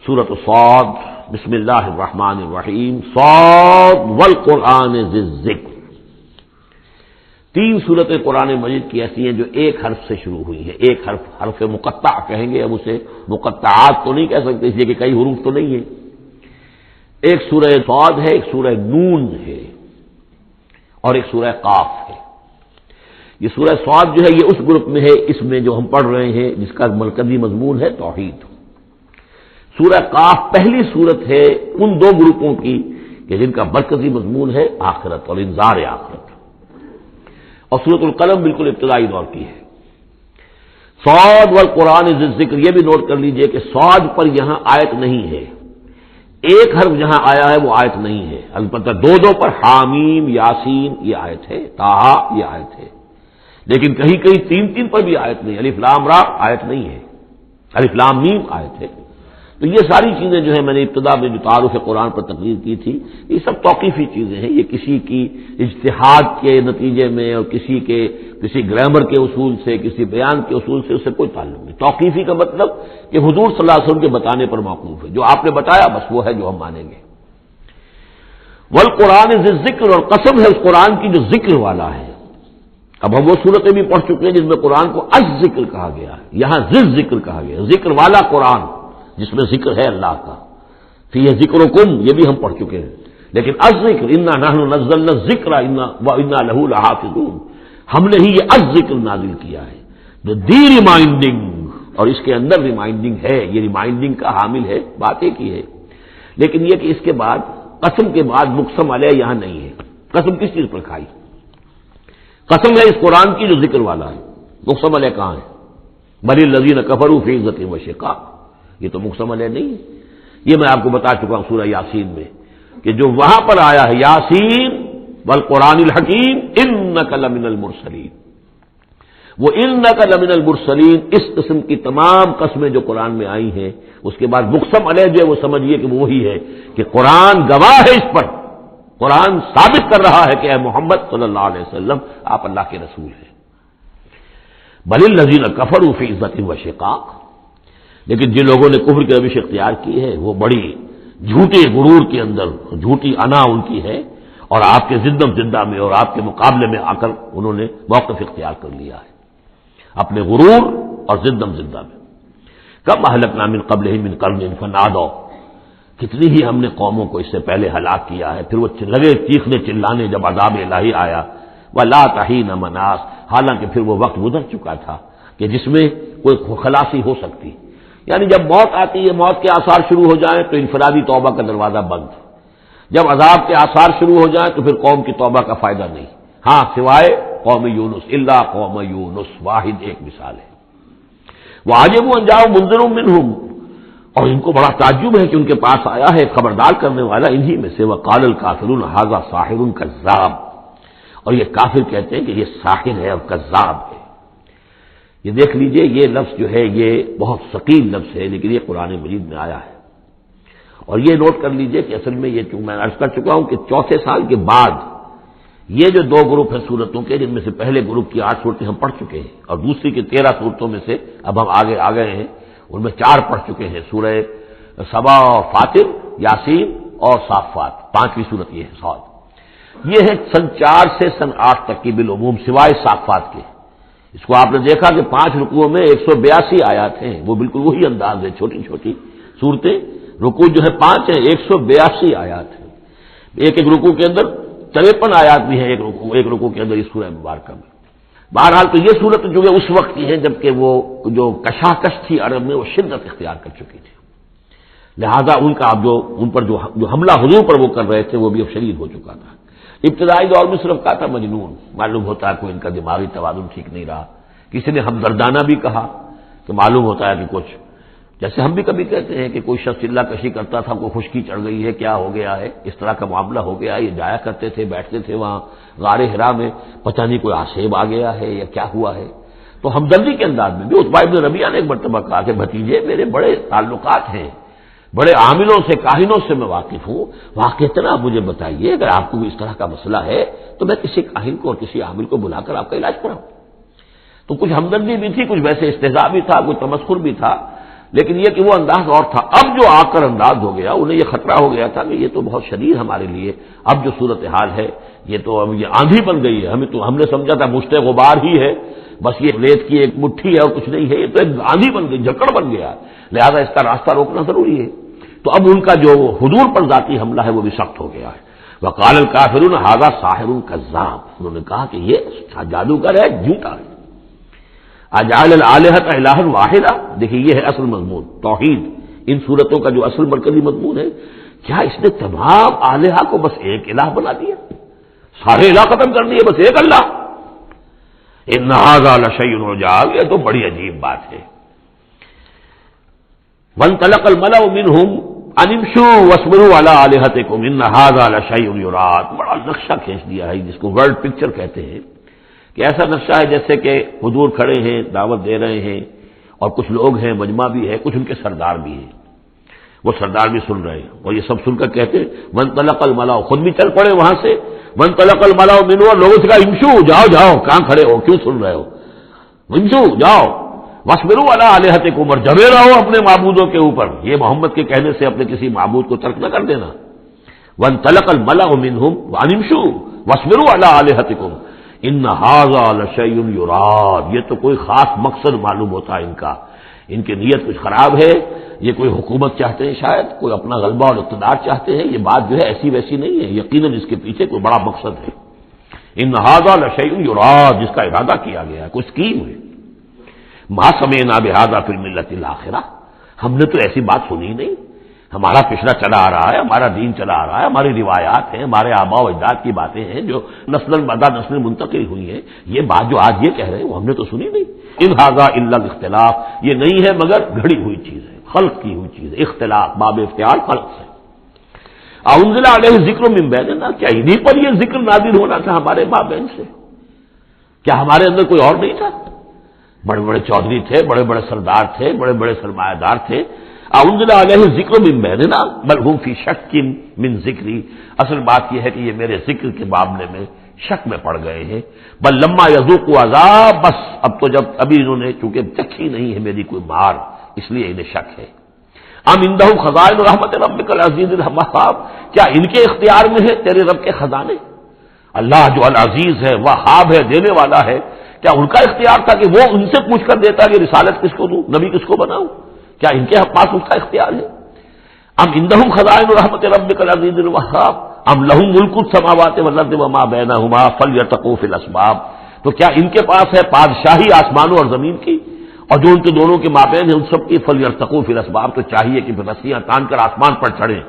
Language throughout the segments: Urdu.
سورۃ صاد، بسم اللہ الرحمن الرحیم، صاد والقرآن ذی الذکر۔ تین سورتیں قرآن مجید کی ایسی ہیں جو ایک حرف سے شروع ہوئی ہیں، ایک حرف مقطع کہیں گے، اب اسے مقطعات تو نہیں کہہ سکتے اس لیے کہ کئی حروف تو نہیں ہیں۔ ایک سورہ صاد ہے، ایک سورہ نون ہے اور ایک سورہ قاف ہے۔ یہ سورہ صاد جو ہے یہ اس گروپ میں ہے، اس میں جو ہم پڑھ رہے ہیں جس کا مرکزی مضمون ہے توحید۔ سورہ قاف پہلی سورت ہے ان دو گروپوں کی کہ جن کا مرکزی مضمون ہے آخرت اور انذار آخرت، اور سورۃ القلم بالکل ابتدائی دور کی ہے۔ صاد والقرآن ذی الذکر، یہ بھی نوٹ کر لیجئے کہ صاد پر یہاں آیت نہیں ہے، ایک حرف جہاں آیا ہے وہ آیت نہیں ہے، البتہ دو پر حامیم یاسین یہ آیت ہے، طٰہٰ یہ آیت ہے، لیکن کہیں کہیں تین پر بھی آیت نہیں، الف لام را آیت نہیں ہے، الف لام میم آیت ہے۔ تو یہ ساری چیزیں جو ہے میں نے ابتدا میں جو تعارف قرآن پر تقریر کی تھی، یہ سب توقیفی چیزیں ہیں، یہ کسی کی اجتہاد کے نتیجے میں اور کسی گرامر کے اصول سے، کسی بیان کے اصول سے اس سے کوئی تعلق نہیں۔ توقیفی کا مطلب کہ حضور صلی اللہ علیہ وسلم کے بتانے پر موقوف ہے، جو آپ نے بتایا بس وہ ہے جو ہم مانیں گے۔ والقرآن ذی الذکر، اور قسم ہے اس قرآن کی جو ذکر والا ہے۔ اب ہم وہ صورتیں بھی پڑھ چکے ہیں جس میں قرآن کو الذکر کہا گیا ہے، یہاں ذی الذکر کہا گیا، ذکر والا قرآن جس میں ذکر ہے اللہ کا، فیہ ذکرکم یہ بھی ہم پڑھ چکے ہیں، لیکن الذکر انا نحن نزلنا الذکر وانا لہ لحافظون، ہم نے ہی یہ الذکر نازل کیا ہے، جو دی ریمائنڈنگ، اور اس کے اندر ریمائنڈنگ ہے، یہ ریمائنڈنگ کا حامل ہے، بات ایک ہی ہے، لیکن یہ کہ اس کے بعد قسم کے بعد مقسم علیہ یہاں نہیں ہے۔ قسم کس چیز پر کھائی؟ قسم ہے اس قرآن کی جو ذکر والا ہے، مقسم علیہ کہاں ہے؟ بل الذین کفروا فی عزۃ و شقاق، یہ تو مقسم علیہ نہیں ہے، یہ میں آپ کو بتا چکا ہوں سورہ یاسین میں کہ جو وہاں پر آیا ہے یاسین والقرآن الحکیم انک لمن المرسلین، وہ انک لمن المرسلین، اس قسم کی تمام قسمیں جو قرآن میں آئی ہیں اس کے بعد مقسم علیہ جو ہے وہ سمجھیے کہ وہی ہے کہ قرآن گواہ ہے اس پر، قرآن ثابت کر رہا ہے کہ اے محمد صلی اللہ علیہ وسلم آپ اللہ کے رسول ہیں۔ بل الذین کفروا فی عزۃ و شقاق، لیکن جن لوگوں نے کفر کی روش اختیار کی ہے وہ بڑی جھوٹے غرور کے اندر، جھوٹی انا ان کی ہے، اور آپ کے زندم زندہ میں اور آپ کے مقابلے میں آ کر انہوں نے موقف اختیار کر لیا ہے اپنے غرور اور زندم زندہ میں۔ کم اہلکنا من قبلہم من قرن فنادوا، کتنی ہی ہم نے قوموں کو اس سے پہلے ہلاک کیا ہے، پھر وہ لگے چیخنے چلانے جب عذاب الہی آیا، ولا تحین مناص، حالانکہ پھر وہ وقت گزر چکا تھا کہ جس میں کوئی خلاصی ہو سکتی، یعنی جب موت آتی ہے، موت کے آثار شروع ہو جائیں تو انفرادی توبہ کا دروازہ بند، جب عذاب کے آثار شروع ہو جائیں تو پھر قوم کی توبہ کا فائدہ نہیں، ہاں سوائے قوم یونس، الا قوم یونس، واحد ایک مثال ہے۔ وعجبوا ان جاءهم منذر منهم، اور ان کو بڑا تعجب ہے کہ ان کے پاس آیا ہے خبردار کرنے والا انہی میں سے، وقال الکافرون ھذا ساحر کذاب، اور یہ کافر کہتے ہیں کہ یہ ساحر ہے اور کذاب ہے۔ یہ دیکھ لیجئے یہ لفظ جو ہے یہ بہت ثقیل لفظ ہے، لیکن یہ قرآن مجید میں آیا ہے، اور یہ نوٹ کر لیجئے کہ اصل میں یہ چونکہ میں عرض کر چکا ہوں کہ چوتھے سال کے بعد یہ جو دو گروپ ہیں صورتوں کے، جن میں سے پہلے گروپ کی 8 صورتیں ہم پڑھ چکے ہیں اور دوسری کی 13 صورتوں میں سے اب ہم آگے آ گئے ہیں، ان میں 4 پڑھ چکے ہیں، سورہ سبا اور فاطر، یاسین اور صافات، 5ویں صورت یہ ہے صاد۔ یہ ہے سن 4 سے سن 8 تک کی بالعموم سوائے صافات کے۔ اس کو آپ نے دیکھا کہ 5 رکوعوں میں 182 آیات ہیں، وہ بالکل وہی انداز ہے، چھوٹی چھوٹی صورتیں، رکوع جو ہے 5 ہیں، 182 آیات ہیں، ایک رکوع کے اندر 53 آیات بھی ہیں، ایک رکوع کے اندر اس سورہ مبارکہ میں۔ بہرحال تو یہ صورت جو ہے اس وقت کی ہے جبکہ وہ جو کشاکش تھی عرب میں وہ شدت اختیار کر چکی تھی، لہذا ان کا اب ان پر جو حملہ حضور پر وہ کر رہے تھے وہ بھی اب شدید ہو چکا تھا۔ ابتدائی دور میں صرف کہا تھا مجنون، معلوم ہوتا ہے کوئی ان کا دماغی توازن ٹھیک نہیں رہا، کسی نے ہمدردانہ بھی کہا کہ معلوم ہوتا ہے کہ کچھ، جیسے ہم بھی کبھی کہتے ہیں کہ کوئی شخص چلہ کشی کرتا تھا، کوئی خشکی چڑھ گئی ہے، کیا ہو گیا ہے، اس طرح کا معاملہ ہو گیا ہے، یہ جایا کرتے تھے، بیٹھتے تھے وہاں غار حرا میں، پتہ نہیں کوئی آسیب آ گیا ہے یا کیا ہوا ہے، تو ہمدردی کے انداز میں بھی عتبہ ابن ربیعہ نے ایک مرتبہ کہا کہ بھتیجے میرے بڑے تعلقات ہیں، بڑے عاملوں سے کاہنوں سے میں واقف ہوں، واقعتاً آپ مجھے بتائیے اگر آپ کو اس طرح کا مسئلہ ہے تو میں کسی کاہن کو اور کسی عامل کو بلا کر آپ کا علاج کراؤں۔ تو کچھ ہمدردی بھی تھی، کچھ ویسے استہزاء بھی تھا، کچھ تمسخر بھی تھا، لیکن یہ کہ وہ انداز اور تھا. اب جو آ کر انداز ہو گیا، انہیں یہ خطرہ ہو گیا تھا کہ یہ تو بہت شدید ہمارے لیے اب جو صورتحال ہے، یہ تو اب یہ آندھی بن گئی ہے. ہم نے سمجھا تھا مشت غبار ہی ہے، بس یہ ریت کی ایک مٹھی ہے اور کچھ نہیں ہے. یہ تو ایک آندھی بن گئی، جھکڑ بن گیا، لہذا اس کا راستہ روکنا ضروری ہے. تو اب ان کا جو حضور پر ذاتی حملہ ہے وہ بھی سخت ہو گیا ہے. وقال الکافرون ھذا ساحر کذاب، انہوں نے کہا کہ یہ جادوگر ہے، جھوٹا ہے. اجعل الآلہۃ الہا واحدا، دیکھیے یہ ہے اصل مضمون توحید. ان صورتوں کا جو اصل مرکزی مضمون ہے، کیا اس نے تمام آلہہ کو بس ایک الہ بنا دیا، سارے الہ ختم کر دیے، بس ایک اللہ. ان ھذا لشیء عجاب، یہ تو بڑی عجیب بات ہے. وانطلق الملأ منهم ان امشوا واصبروا على آلہتکم ان ھذا لشیء یراد. بڑا نقشہ کھینچ دیا ہے جس کو ورلڈ پکچر کہتے ہیں، کہ ایسا نقشہ ہے جیسے کہ حضور کھڑے ہیں، دعوت دے رہے ہیں، اور کچھ لوگ ہیں، مجمع بھی ہے، کچھ ان کے سردار بھی ہیں، وہ سردار بھی سن رہے ہیں، اور یہ سب سن کر کہتے ہیں وانطلق الملأ، خود بھی چل پڑے وہاں سے. وانطلق الملأ منهم، اور لوگوں سے کہا امشوا، جاؤ جاؤ، کہاں کھڑے ہو، کیوں سن رہے ہو، امشوا جاؤ. واصبروا علی آلہتکم، اور جمے رہو اپنے معبودوں کے اوپر. یہ محمد کے کہنے سے اپنے کسی معبود کو ترک نہ کر دینا. وانطلق الملأ منهم ان امشوا واصبروا علی آلہتکم ان ھذا لشیء یراد. یہ تو کوئی خاص مقصد معلوم ہوتا ہے ان کا، ان کی نیت کچھ خراب ہے، یہ کوئی حکومت چاہتے ہیں، شاید کوئی اپنا غلبہ اور اقتدار چاہتے ہیں. یہ بات جو ہے ایسی ویسی نہیں ہے، یقیناً اس کے پیچھے کوئی بڑا مقصد ہے. ان ھذا لشیء یراد، جس کا ارادہ کیا گیا ہے، کوئی اسکیم ہے. ما سمعنا بھذا فی الملۃ الاخرہ، ہم نے تو ایسی بات سنی نہیں. ہمارا پچھلا چلا آ رہا ہے، ہمارا دین چلا آ رہا ہے، ہماری روایات ہیں، ہمارے آباء و اجداد کی باتیں ہیں جو نسل بعد نسل منتقل ہوئی ہیں. یہ بات جو آج یہ کہہ رہے ہیں وہ ہم نے تو سنی نہیں. ان ھذا الا الاختلاف، یہ نہیں ہے مگر گھڑی ہوئی چیز ہے، خلق کی ہوئی چیز ہے. اختلاف باب افتعال خلق سے. انزل علیہ ذکر من بیننا، کیا انہیں پر یہ ذکر نازل ہونا تھا ہمارے مابین سے؟ کیا ہمارے اندر کوئی اور نہیں تھا؟ بڑے بڑے چودھری تھے، بڑے بڑے سردار تھے، بڑے بڑے سرمایہ دار تھے. انزل علیہ ذکر من بیننا بل هم فی شک من ذکری، اصل بات یہ ہے کہ یہ میرے ذکر کے معاملے میں شک میں پڑ گئے ہیں. بل لما یذوقوا عذاب، بس اب تو جب ابھی انہوں نے چونکہ چکھی نہیں ہے میری کوئی مار، اس لیے انہیں شک ہے. ام عندہ خزائن رحمت ربک العزیز الوہاب، کیا ان کے اختیار میں ہے تیرے رب کے خزانے؟ اللہ جو العزیز ہے، وہاب ہے، دینے والا ہے، کیا ان کا اختیار تھا کہ وہ ان سے پوچھ کر دیتا کہ رسالت کس کو دوں، نبی کس کو بناؤں؟ کیا ان کے پاس اس کا اختیار ہے؟ ام عندہم خزائن رحمت ربک العزیز الوہاب ام لہم ملک السماوات والارض وما بینہما فلیرتقوا فی الاسباب، تو کیا ان کے پاس ہے بادشاہی آسمانوں اور زمین کی، اور جو ان کے دونوں کے مابین ہیں ان سب کی فلیرتقوا فی الاسباب، تو چاہیے کہ رسیاں تان کر آسمان پر چڑھیں.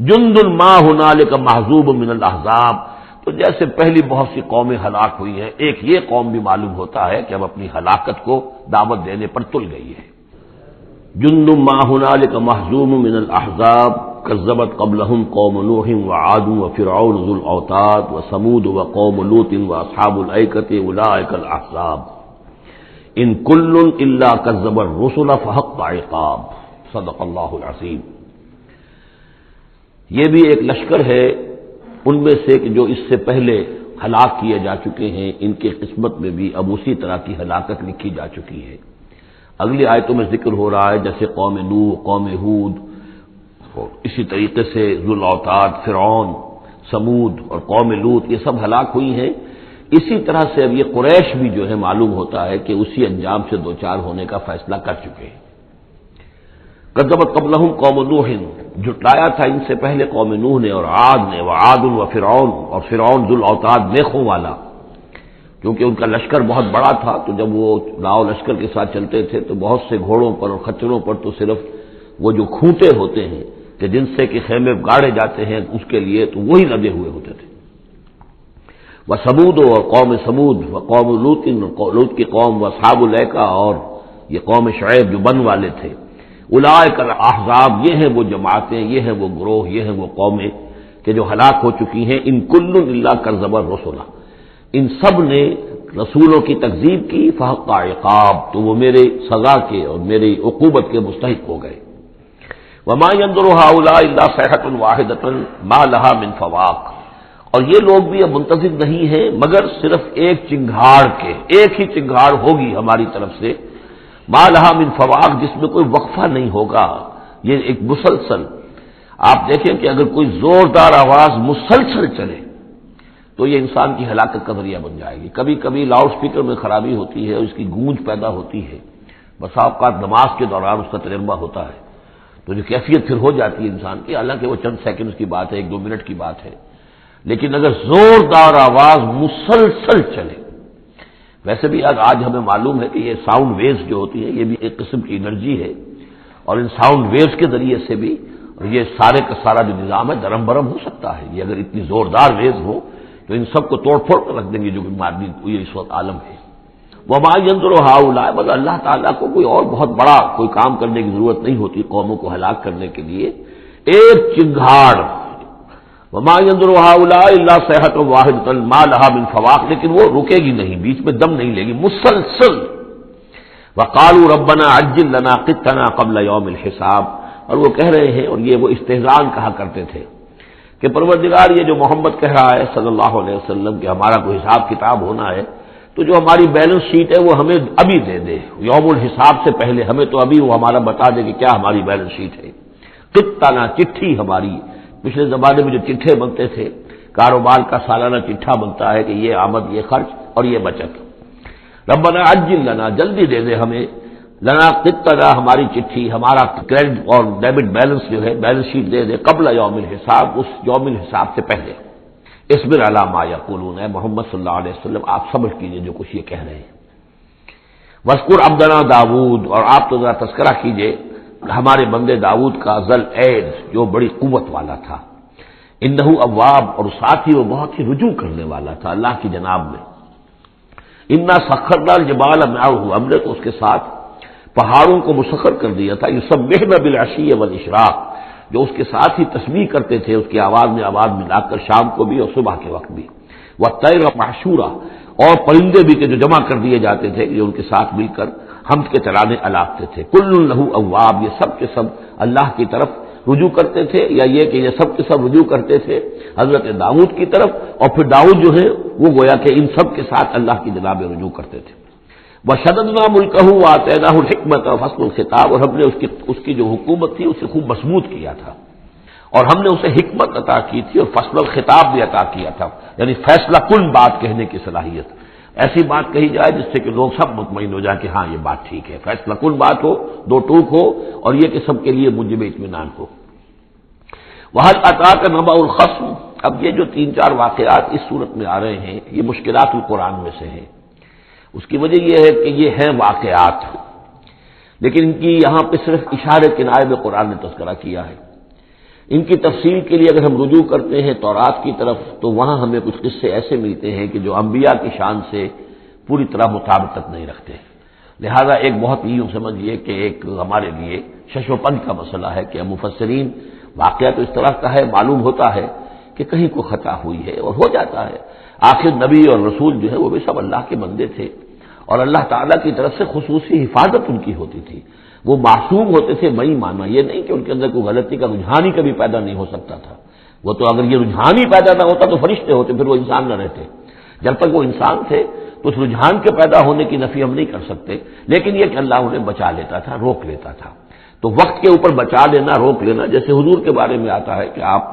جند ما ہنالک محذوب من الاحزاب، تو جیسے پہلی بہت سی قومیں ہلاک ہوئی ہیں، ایک یہ قوم بھی معلوم ہوتا ہے کہ اب اپنی ہلاکت کو دعوت دینے پر تل گئی ہے. جند ما هنالك محزوم من الاحزاب كذبت قبلهم قوم نوح وعاد وفرعون ذو الاوتاد وثمود وقوم لوط واصحاب الايكه اولئك الاحزاب ان كل الا كذب الرسل فحق عقاب. صدق اللہ العظیم. یہ بھی ایک لشکر ہے ان میں سے کہ جو اس سے پہلے ہلاک کیے جا چکے ہیں، ان کی قسمت میں بھی اب اسی طرح کی ہلاکت لکھی جا چکی ہے. اگلی آیتوں میں ذکر ہو رہا ہے جیسے قوم نوح، قوم ہود، اسی طریقے سے ذو الاوتاد، فرعون، ثمود اور قوم لوط، یہ سب ہلاک ہوئی ہیں. اسی طرح سے اب یہ قریش بھی جو ہے معلوم ہوتا ہے کہ اسی انجام سے دوچار ہونے کا فیصلہ کر چکے ہیں. کذبت قبلہم قوم نوح، جھٹلایا تھا ان سے پہلے قوم نوح نے اور عاد نے، وعاد وفرعون، اور فرعون ذو الاوتاد میخوں والا، کیونکہ ان کا لشکر بہت بڑا تھا تو جب وہ لاؤ لشکر کے ساتھ چلتے تھے تو بہت سے گھوڑوں پر اور خچروں پر تو صرف وہ جو کھوٹے ہوتے ہیں کہ جن سے کہ خیمے گاڑے جاتے ہیں اس کے لیے، تو وہی لدے ہوئے ہوتے تھے. وہ سمود اور قوم سمود، وہ قوم لوط، لوط کی قوم، وہ اصحاب الایکہ، اور یہ قوم شعیب جو بن والے تھے. اولئک الاحزاب، یہ ہیں وہ جماعتیں، یہ ہیں وہ گروہ، یہ ہیں وہ قومیں کہ جو ہلاک ہو چکی ہیں. ان کل الا کذب الرسل، ان سب نے رسولوں کی تکذیب کی. فحق عقاب، تو وہ میرے سزا کے اور میری عقوبت کے مستحق ہو گئے. وما ينظر هؤلاء الا صيحة واحدة ما لها من فواق، اور یہ لوگ بھی اب منتظر نہیں ہیں مگر صرف ایک چنگھاڑ کے، ایک ہی چنگھاڑ ہوگی ہماری طرف سے، ما لہا من فواق، جس میں کوئی وقفہ نہیں ہوگا، یہ ایک مسلسل. آپ دیکھیں کہ اگر کوئی زوردار آواز مسلسل چلے تو یہ انسان کی ہلاکت کا ذریعہ بن جائے گی. کبھی کبھی لاؤڈ سپیکر میں خرابی ہوتی ہے، اس کی گونج پیدا ہوتی ہے، بسا اوقات نماز کے دوران اس کا تجربہ ہوتا ہے، تو جو کیفیت پھر ہو جاتی ہے انسان کی، حالانکہ وہ چند سیکنڈز کی بات ہے، 1-2 منٹ کی بات ہے. لیکن اگر زوردار آواز مسلسل چلے، ویسے بھی آج ہمیں معلوم ہے کہ یہ ساؤنڈ ویوز جو ہوتی ہیں یہ بھی ایک قسم کی انرجی ہے، اور ان ساؤنڈ ویوز کے ذریعے سے بھی یہ سارے کا سارا جو نظام ہے درم برم ہو سکتا ہے. یہ اگر اتنی زوردار ویوز ہو تو ان سب کو توڑ پھوڑ کر رکھ دیں گے جو مادی یہ اس وقت عالم ہے. وما ينظر هؤلاء، مگر اللہ تعالیٰ کو کوئی اور بہت بڑا کوئی کام کرنے کی ضرورت نہیں ہوتی قوموں کو ہلاک کرنے کے لیے. ایک چنگھاڑ، وما ينظر هؤلاء الا صيحة واحدة ما لها من فواق، لیکن وہ رکے گی نہیں، بیچ میں دم نہیں لے گی، مسلسل. وقالوا ربنا عجل لنا قطنا قبل يوم الحساب، اور وہ کہہ رہے ہیں، اور یہ وہ استہزاء کہا کرتے تھے کہ پروردگار یہ جو محمد کہہ رہا ہے صلی اللہ علیہ وسلم کہ ہمارا کوئی حساب کتاب ہونا ہے تو جو ہماری بیلنس شیٹ ہے وہ ہمیں ابھی دے دے، یوم الحساب سے پہلے ہمیں تو ابھی وہ ہمارا بتا دے کہ کیا ہماری بیلنس شیٹ ہے. قطنا، چٹھی ہماری. پچھلے زمانے میں جو چٹھے بنتے تھے، کاروبار کا سالانہ چٹھا بنتا ہے کہ یہ آمد، یہ خرچ اور یہ بچت. ربنا عجل لنا، جلدی دے دے ہمیں، لنا قطنا، ہماری چٹھی، ہمارا کریڈٹ اور ڈیبٹ بیلنس جو ہے بیلنس شیٹ دے دے، قبل یوم الحساب، اس یوم الحساب سے پہلے. اصبر علی ما یقولون، اے محمد صلی اللہ علیہ وسلم آپ صبر کیجئے جو کچھ یہ کہہ رہے ہیں. واذکر عبدنا داؤد، اور آپ تو ذرا تذکرہ کیجئے ہمارے بندے داؤد کا، ذل ایڈ، جو بڑی قوت والا تھا. انہ اواب، اور ساتھ ہی وہ بہت ہی رجوع کرنے والا تھا اللہ کی جناب میں. انا سخرنا الجبال معه، ہم نے تو اس کے ساتھ پہاڑوں کو مسخر کر دیا تھا. یسبحن بالعشی والاشراق، جو اس کے ساتھ ہی تسبیح کرتے تھے اس کی آواز میں آواز ملا کر، شام کو بھی اور صبح کے وقت بھی. والطیر محشورا، اور پرندے بھی کہ جو جمع کر دیے جاتے تھے یہ ان کے ساتھ مل کر حمد کے ترانے الاپتے تھے. کل لہ اواب، یہ سب کے سب اللہ کی طرف رجوع کرتے تھے، یا یہ کہ یہ سب کے سب رجوع کرتے تھے حضرت داؤد کی طرف، اور پھر داؤد جو ہے وہ گویا کہ ان سب کے ساتھ اللہ کی جناب رجوع کرتے تھے. وشددنا ملکہ وآتیناہ الحکمۃ وفصل الخطاب، اور ہم نے اس کی جو حکومت تھی اسے خوب مضبوط کیا تھا، اور ہم نے اسے حکمت عطا کی تھی اور فصل الخطاب بھی عطا کیا تھا، یعنی فیصلہ کن بات کہنے کی صلاحیت. ایسی بات کہی جائے جس سے کہ لوگ سب مطمئن ہو جائے کہ ہاں یہ بات ٹھیک ہے، فیصلہ کن بات ہو، دو ٹوک ہو، اور یہ کہ سب کے لیے منجم اطمینان ہو. وَهَلْ أَتَاكَ نَبَأُ الْخَصْمِ، اب یہ جو 3-4 واقعات اس صورت میں آ رہے ہیں یہ مشکلات القرآن میں سے ہیں. اس کی وجہ یہ ہے کہ یہ ہیں واقعات، لیکن ان کی یہاں پہ صرف اشارے کنارے میں قرآن نے تذکرہ کیا ہے. ان کی تفصیل کے لیے اگر ہم رجوع کرتے ہیں تورات کی طرف تو وہاں ہمیں کچھ قصے ایسے ملتے ہیں کہ جو انبیاء کی شان سے پوری طرح مطابقت نہیں رکھتے. لہذا ایک بہت یوں سمجھیے کہ ایک ہمارے لیے شش و پنج کا مسئلہ ہے کہ مفسرین واقعہ تو اس طرح کا ہے، معلوم ہوتا ہے کہ کہیں کو خطا ہوئی ہے اور ہو جاتا ہے. آخر نبی اور رسول جو ہے وہ بھی سب اللہ کے بندے تھے، اور اللہ تعالیٰ کی طرف سے خصوصی حفاظت ان کی ہوتی تھی. وہ معصوم ہوتے تھے بئی معنی، یہ نہیں کہ ان کے اندر کوئی غلطی کا رجحان ہی کبھی پیدا نہیں ہو سکتا تھا. وہ تو اگر یہ رجحان ہی پیدا نہ ہوتا تو فرشتے ہوتے، پھر وہ انسان نہ رہتے. جب تک وہ انسان تھے تو اس رجحان کے پیدا ہونے کی نفی ہم نہیں کر سکتے، لیکن یہ کہ اللہ انہیں بچا لیتا تھا، روک لیتا تھا. تو وقت کے اوپر بچا لینا، روک لینا، جیسے حضور کے بارے میں آتا ہے کہ آپ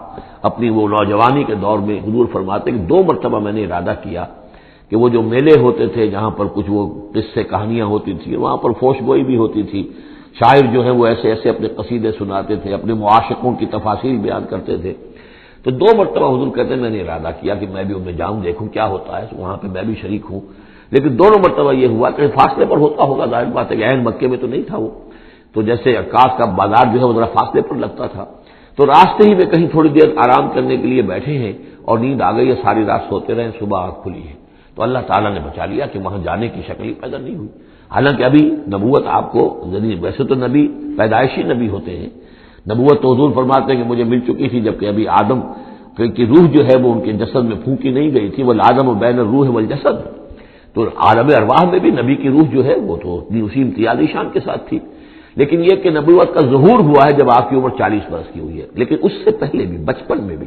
اپنی وہ نوجوانی کے دور میں حضور فرماتے کہ 2 مرتبہ میں نے ارادہ کیا کہ وہ جو میلے ہوتے تھے جہاں پر کچھ وہ قصے کہانیاں ہوتی تھیں، وہاں پر فوش گوئی بھی ہوتی تھی، شاعر جو ہے وہ ایسے ایسے اپنے قصیدے سناتے تھے، اپنے معاشقوں کی تفاصیل بیان کرتے تھے. تو 2 مرتبہ حضور کہتے ہیں میں نے ارادہ کیا کہ میں بھی ان میں جاؤں، دیکھوں کیا ہوتا ہے، وہاں پہ میں بھی شریک ہوں. لیکن دونوں مرتبہ یہ ہوا کہ فاصلے پر ہوتا ہوگا، ظاہر بات ہے کہ عین مکے میں تو نہیں تھا وہ، تو جیسے عکاس کا بازار جو ہے وہ ذرا فاصلے پر لگتا تھا. تو راستے ہی میں کہیں تھوڑی دیر آرام کرنے کے لیے بیٹھے ہیں اور نیند آ گئی ہے، ساری رات سوتے رہے، صبح آنکھ کھلی ہے تو اللہ تعالیٰ نے بچا لیا کہ وہاں جانے کی شکل ہی پیدا نہیں ہوئی. حالانکہ ابھی نبوت آپ کو، ویسے تو نبی پیدائشی نبی ہوتے ہیں، نبوت تو حضور فرماتے ہیں کہ مجھے مل چکی تھی جبکہ ابھی آدم کی روح جو ہے وہ ان کے جسد میں پھونکی نہیں گئی تھی. والآدم بین الروح والجسد، تو عالم ارواح میں بھی نبی کی روح جو ہے وہ تو اسی امتیازی شان کے ساتھ تھی. لیکن یہ کہ نبوت کا ظہور ہوا ہے جب آپ کی عمر 40 برس کی ہوئی ہے، لیکن اس سے پہلے بھی بچپن میں بھی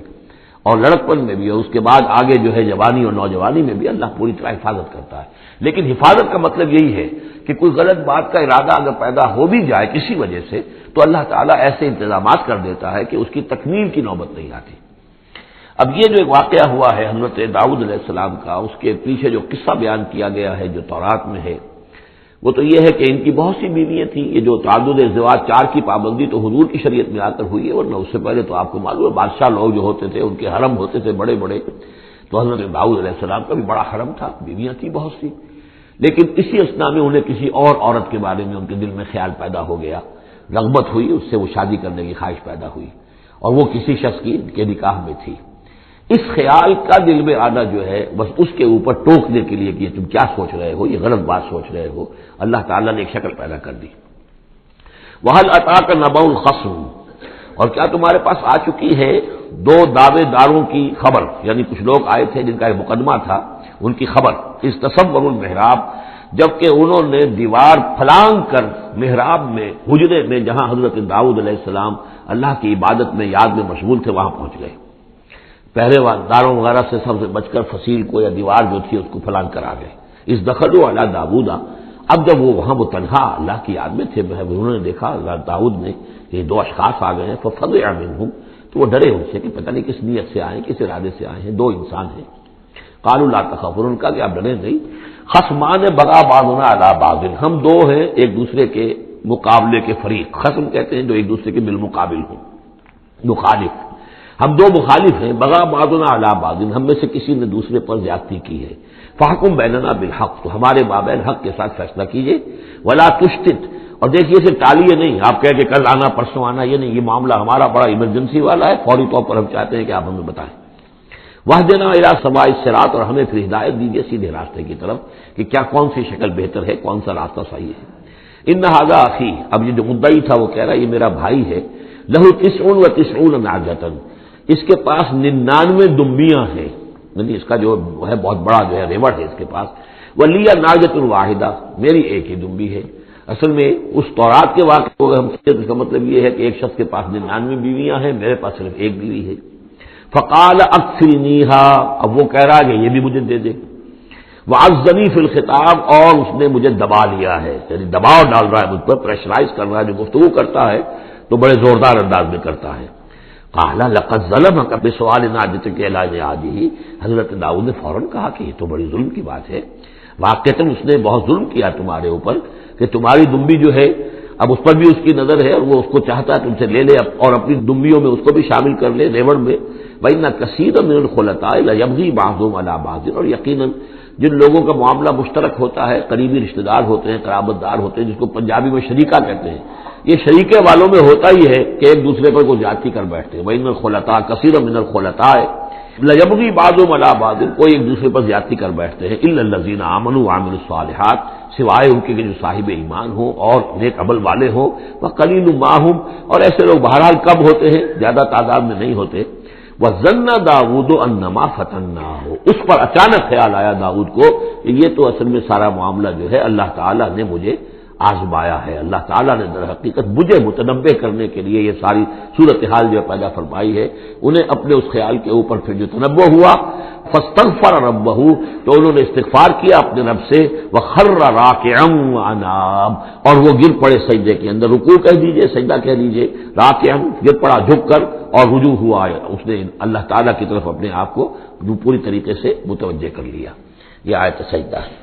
اور لڑکپن میں بھی، اور اس کے بعد آگے جو ہے جوانی اور نوجوانی میں بھی اللہ پوری طرح حفاظت کرتا ہے۔ لیکن حفاظت کا مطلب یہی ہے کہ کوئی غلط بات کا ارادہ اگر پیدا ہو بھی جائے کسی وجہ سے، تو اللہ تعالیٰ ایسے انتظامات کر دیتا ہے کہ اس کی تکمیل کی نوبت نہیں آتی۔ اب یہ جو ایک واقعہ ہوا ہے حضرت داؤد علیہ السلام کا، اس کے پیچھے جو قصہ بیان کیا گیا ہے جو تورات میں ہے، وہ تو یہ ہے کہ ان کی بہت سی بیویاں تھیں۔ یہ جو تعدد ازدواج 4 کی پابندی تو حضور کی شریعت میں آ کر ہوئی ہے، ورنہ اس سے پہلے تو آپ کو معلوم ہے بادشاہ لوگ جو ہوتے تھے ان کے حرم ہوتے تھے بڑے بڑے، تو حضرت داؤد علیہ السلام کا بھی بڑا حرم تھا، بیویاں تھیں بہت سی۔ لیکن اسی اثنا میں انہیں کسی اور عورت کے بارے میں ان کے دل میں خیال پیدا ہو گیا، رغبت ہوئی، اس سے وہ شادی کرنے کی خواہش پیدا ہوئی، اور وہ کسی شخص کے نکاح میں تھی۔ اس خیال کا دل میں آنا جو ہے بس اس کے اوپر ٹوکنے کے لیے کہ تم کیا سوچ رہے ہو، یہ غلط بات سوچ رہے ہو، اللہ تعالیٰ نے ایک شکل پیدا کر دی۔ وَهَلْ أَتَاكَ نَبَأُ الْخَصْمِ، اور کیا تمہارے پاس آ چکی ہے 2 دعوے داروں کی خبر، یعنی کچھ لوگ آئے تھے جن کا ایک مقدمہ تھا، ان کی خبر، اِذْ تَصَوَّرُوا الْمِحْرَابَ، جبکہ انہوں نے دیوار پھلانگ کر محراب میں، حجرے میں جہاں حضرت داؤد علیہ السلام اللہ کی عبادت میں یاد میں مشغول تھے وہاں پہنچ گئے، پہرے داروں وغیرہ سے سب سے بچ کر فصیل کو یا دیوار جو تھی اس کو پھلانگ کر آ گئے۔ اس دخلوا علی داؤد، اب جب وہ وہاں وہ تنہا اللہ کی یاد میں تھے، انہوں نے دیکھا داؤد نے یہ 2 اشخاص آ گئے ہیں، ففزع منہم، تو وہ ڈرے ان سے کہ پتہ نہیں کس نیت سے آئے ہیں، کس ارادے سے آئے ہیں، 2 انسان ہیں۔ قالوا لا تخف، ان کا کہ آپ ڈریں نہیں، خصمان بغى بعضنا علی بعض، ہم 2 ہیں ایک دوسرے کے مقابلے کے فریق، خصم کہتے ہیں جو ایک دوسرے کے بالمقابل ہوں، مخالف، ہم 2 مخالف ہیں، بغى بعضنا علی بعض، ہم میں سے کسی نے دوسرے پر زیادتی کی ہے، فاحکم بیننا بالحق، تو ہمارے مابین حق کے ساتھ فیصلہ کیجیے، ولا تشتت، اور دیکھیے صرف ٹالیے نہیں، آپ کہہ کہ کل آنا پرسوں آنا، یہ نہیں، یہ معاملہ ہمارا بڑا ایمرجنسی والا ہے، فوری طور پر ہم چاہتے ہیں کہ آپ ہمیں بتائیں۔ واہدنا الی سواء الصراط، اور ہمیں پھر ہدایت دیجیے سیدھے راستے کی طرف کہ کیا کون سی شکل بہتر ہے، کون سا راستہ صحیح ہے۔ ان ھذا اخی، اب یہ جو مدعی تھا وہ کہہ رہا ہے یہ میرا بھائی ہے، لہ 99 نعجۃ، اس کے پاس 99 دمبیاں ہیں، یعنی اس کا جو ہے بہت بڑا جو ہے ریوڑ ہے اس کے پاس، ولی نعجۃ واحدہ، میری ایک ہی دمبی ہے۔ اصل میں اس تورات کے واقعے کو ہم اس کا مطلب یہ ہے کہ ایک شخص کے پاس 99 بیویاں ہیں، میرے پاس صرف ایک بیوی ہے۔ فقال اکفلنیھا، اب وہ کہہ رہا ہے کہ یہ بھی مجھے دے دے۔ وعزنی فی الخطاب، اور اس نے مجھے دبا لیا ہے، یعنی دباؤ ڈال رہا ہے مجھ پر، پریشرائز کر رہا ہے، جو گفتگو کرتا ہے تو بڑے زوردار انداز میں کرتا ہے۔ قال لقد ظلمك بسؤال نعجتك الى نعاجه، حضرت داؤد نے فوراً کہا کہ یہ تو بڑی ظلم کی بات ہے، واقعتاً اس نے بہت ظلم کیا تمہارے اوپر کہ تمہاری دمبی جو ہے اب اس پر بھی اس کی نظر ہے اور وہ اس کو چاہتا ہے تم سے لے لے اور اپنی دمبیوں میں اس کو بھی شامل کر لے ریوڑ میں۔ وَإِنَّ كَثِيرًا مِنَ الْخُلَطَاءِ لَيَبْغِي بَعْضُهُمْ عَلَى بَعْضٍ، اور یقیناً جن لوگوں کا معاملہ مشترک ہوتا ہے، قریبی رشتہ دار ہوتے ہیں، قرابت دار ہوتے ہیں، جس کو پنجابی میں شریکہ کہتے ہیں، یہ شریکے والوں میں ہوتا ہی ہے کہ ایک دوسرے پر کوئی زیادتی کر بیٹھتے ہیں۔ وَإِنَّ الْخُلَطَاءَ كَثِيرًا مِنَ الْخُلَطَاءِ لَيَبْغِي بَعْضُهُمْ عَلَى بَعْضٍ، کوئی ایک دوسرے پر زیادتی کر بیٹھتے ہیں، إِلَّا الَّذِينَ آمَنُوا وَعَمِلُوا الصَّالِحَاتِ، سوائے ان کے جو صاحب ایمان ہوں اور نیک عمل والے ہوں، وَقَلِيلٌ مَا هُمْ، اور ایسے لوگ بہرحال کم ہوتے ہیں، زیادہ تعداد میں نہیں ہوتے۔ وَظَنَّ داؤد أَنَّمَا فَتَنَّاهُ، اس پر اچانک خیال آیا داؤد کو کہ یہ تو اصل میں سارا معاملہ جو ہے اللہ تعالیٰ نے مجھے آزمایا ہے، اللہ تعالیٰ نے در حقیقت مجھے متنبع کرنے کے لیے یہ ساری صورتحال جو پیدا فرمائی ہے۔ انہیں اپنے اس خیال کے اوپر پھر جو تنبع ہوا، فاستغفر ربہ، تو انہوں نے استغفار کیا اپنے رب سے، وخر راکعا واناب، اور وہ گر پڑے سجدے کے اندر، رکوع کہہ دیجئے، سجدہ کہہ دیجئے، راکعا گر پڑا جھک کر، اور رجوع ہوا، اس نے اللہ تعالیٰ کی طرف اپنے آپ کو پوری طریقے سے متوجہ کر لیا۔ یہ آیت سجدہ ہے۔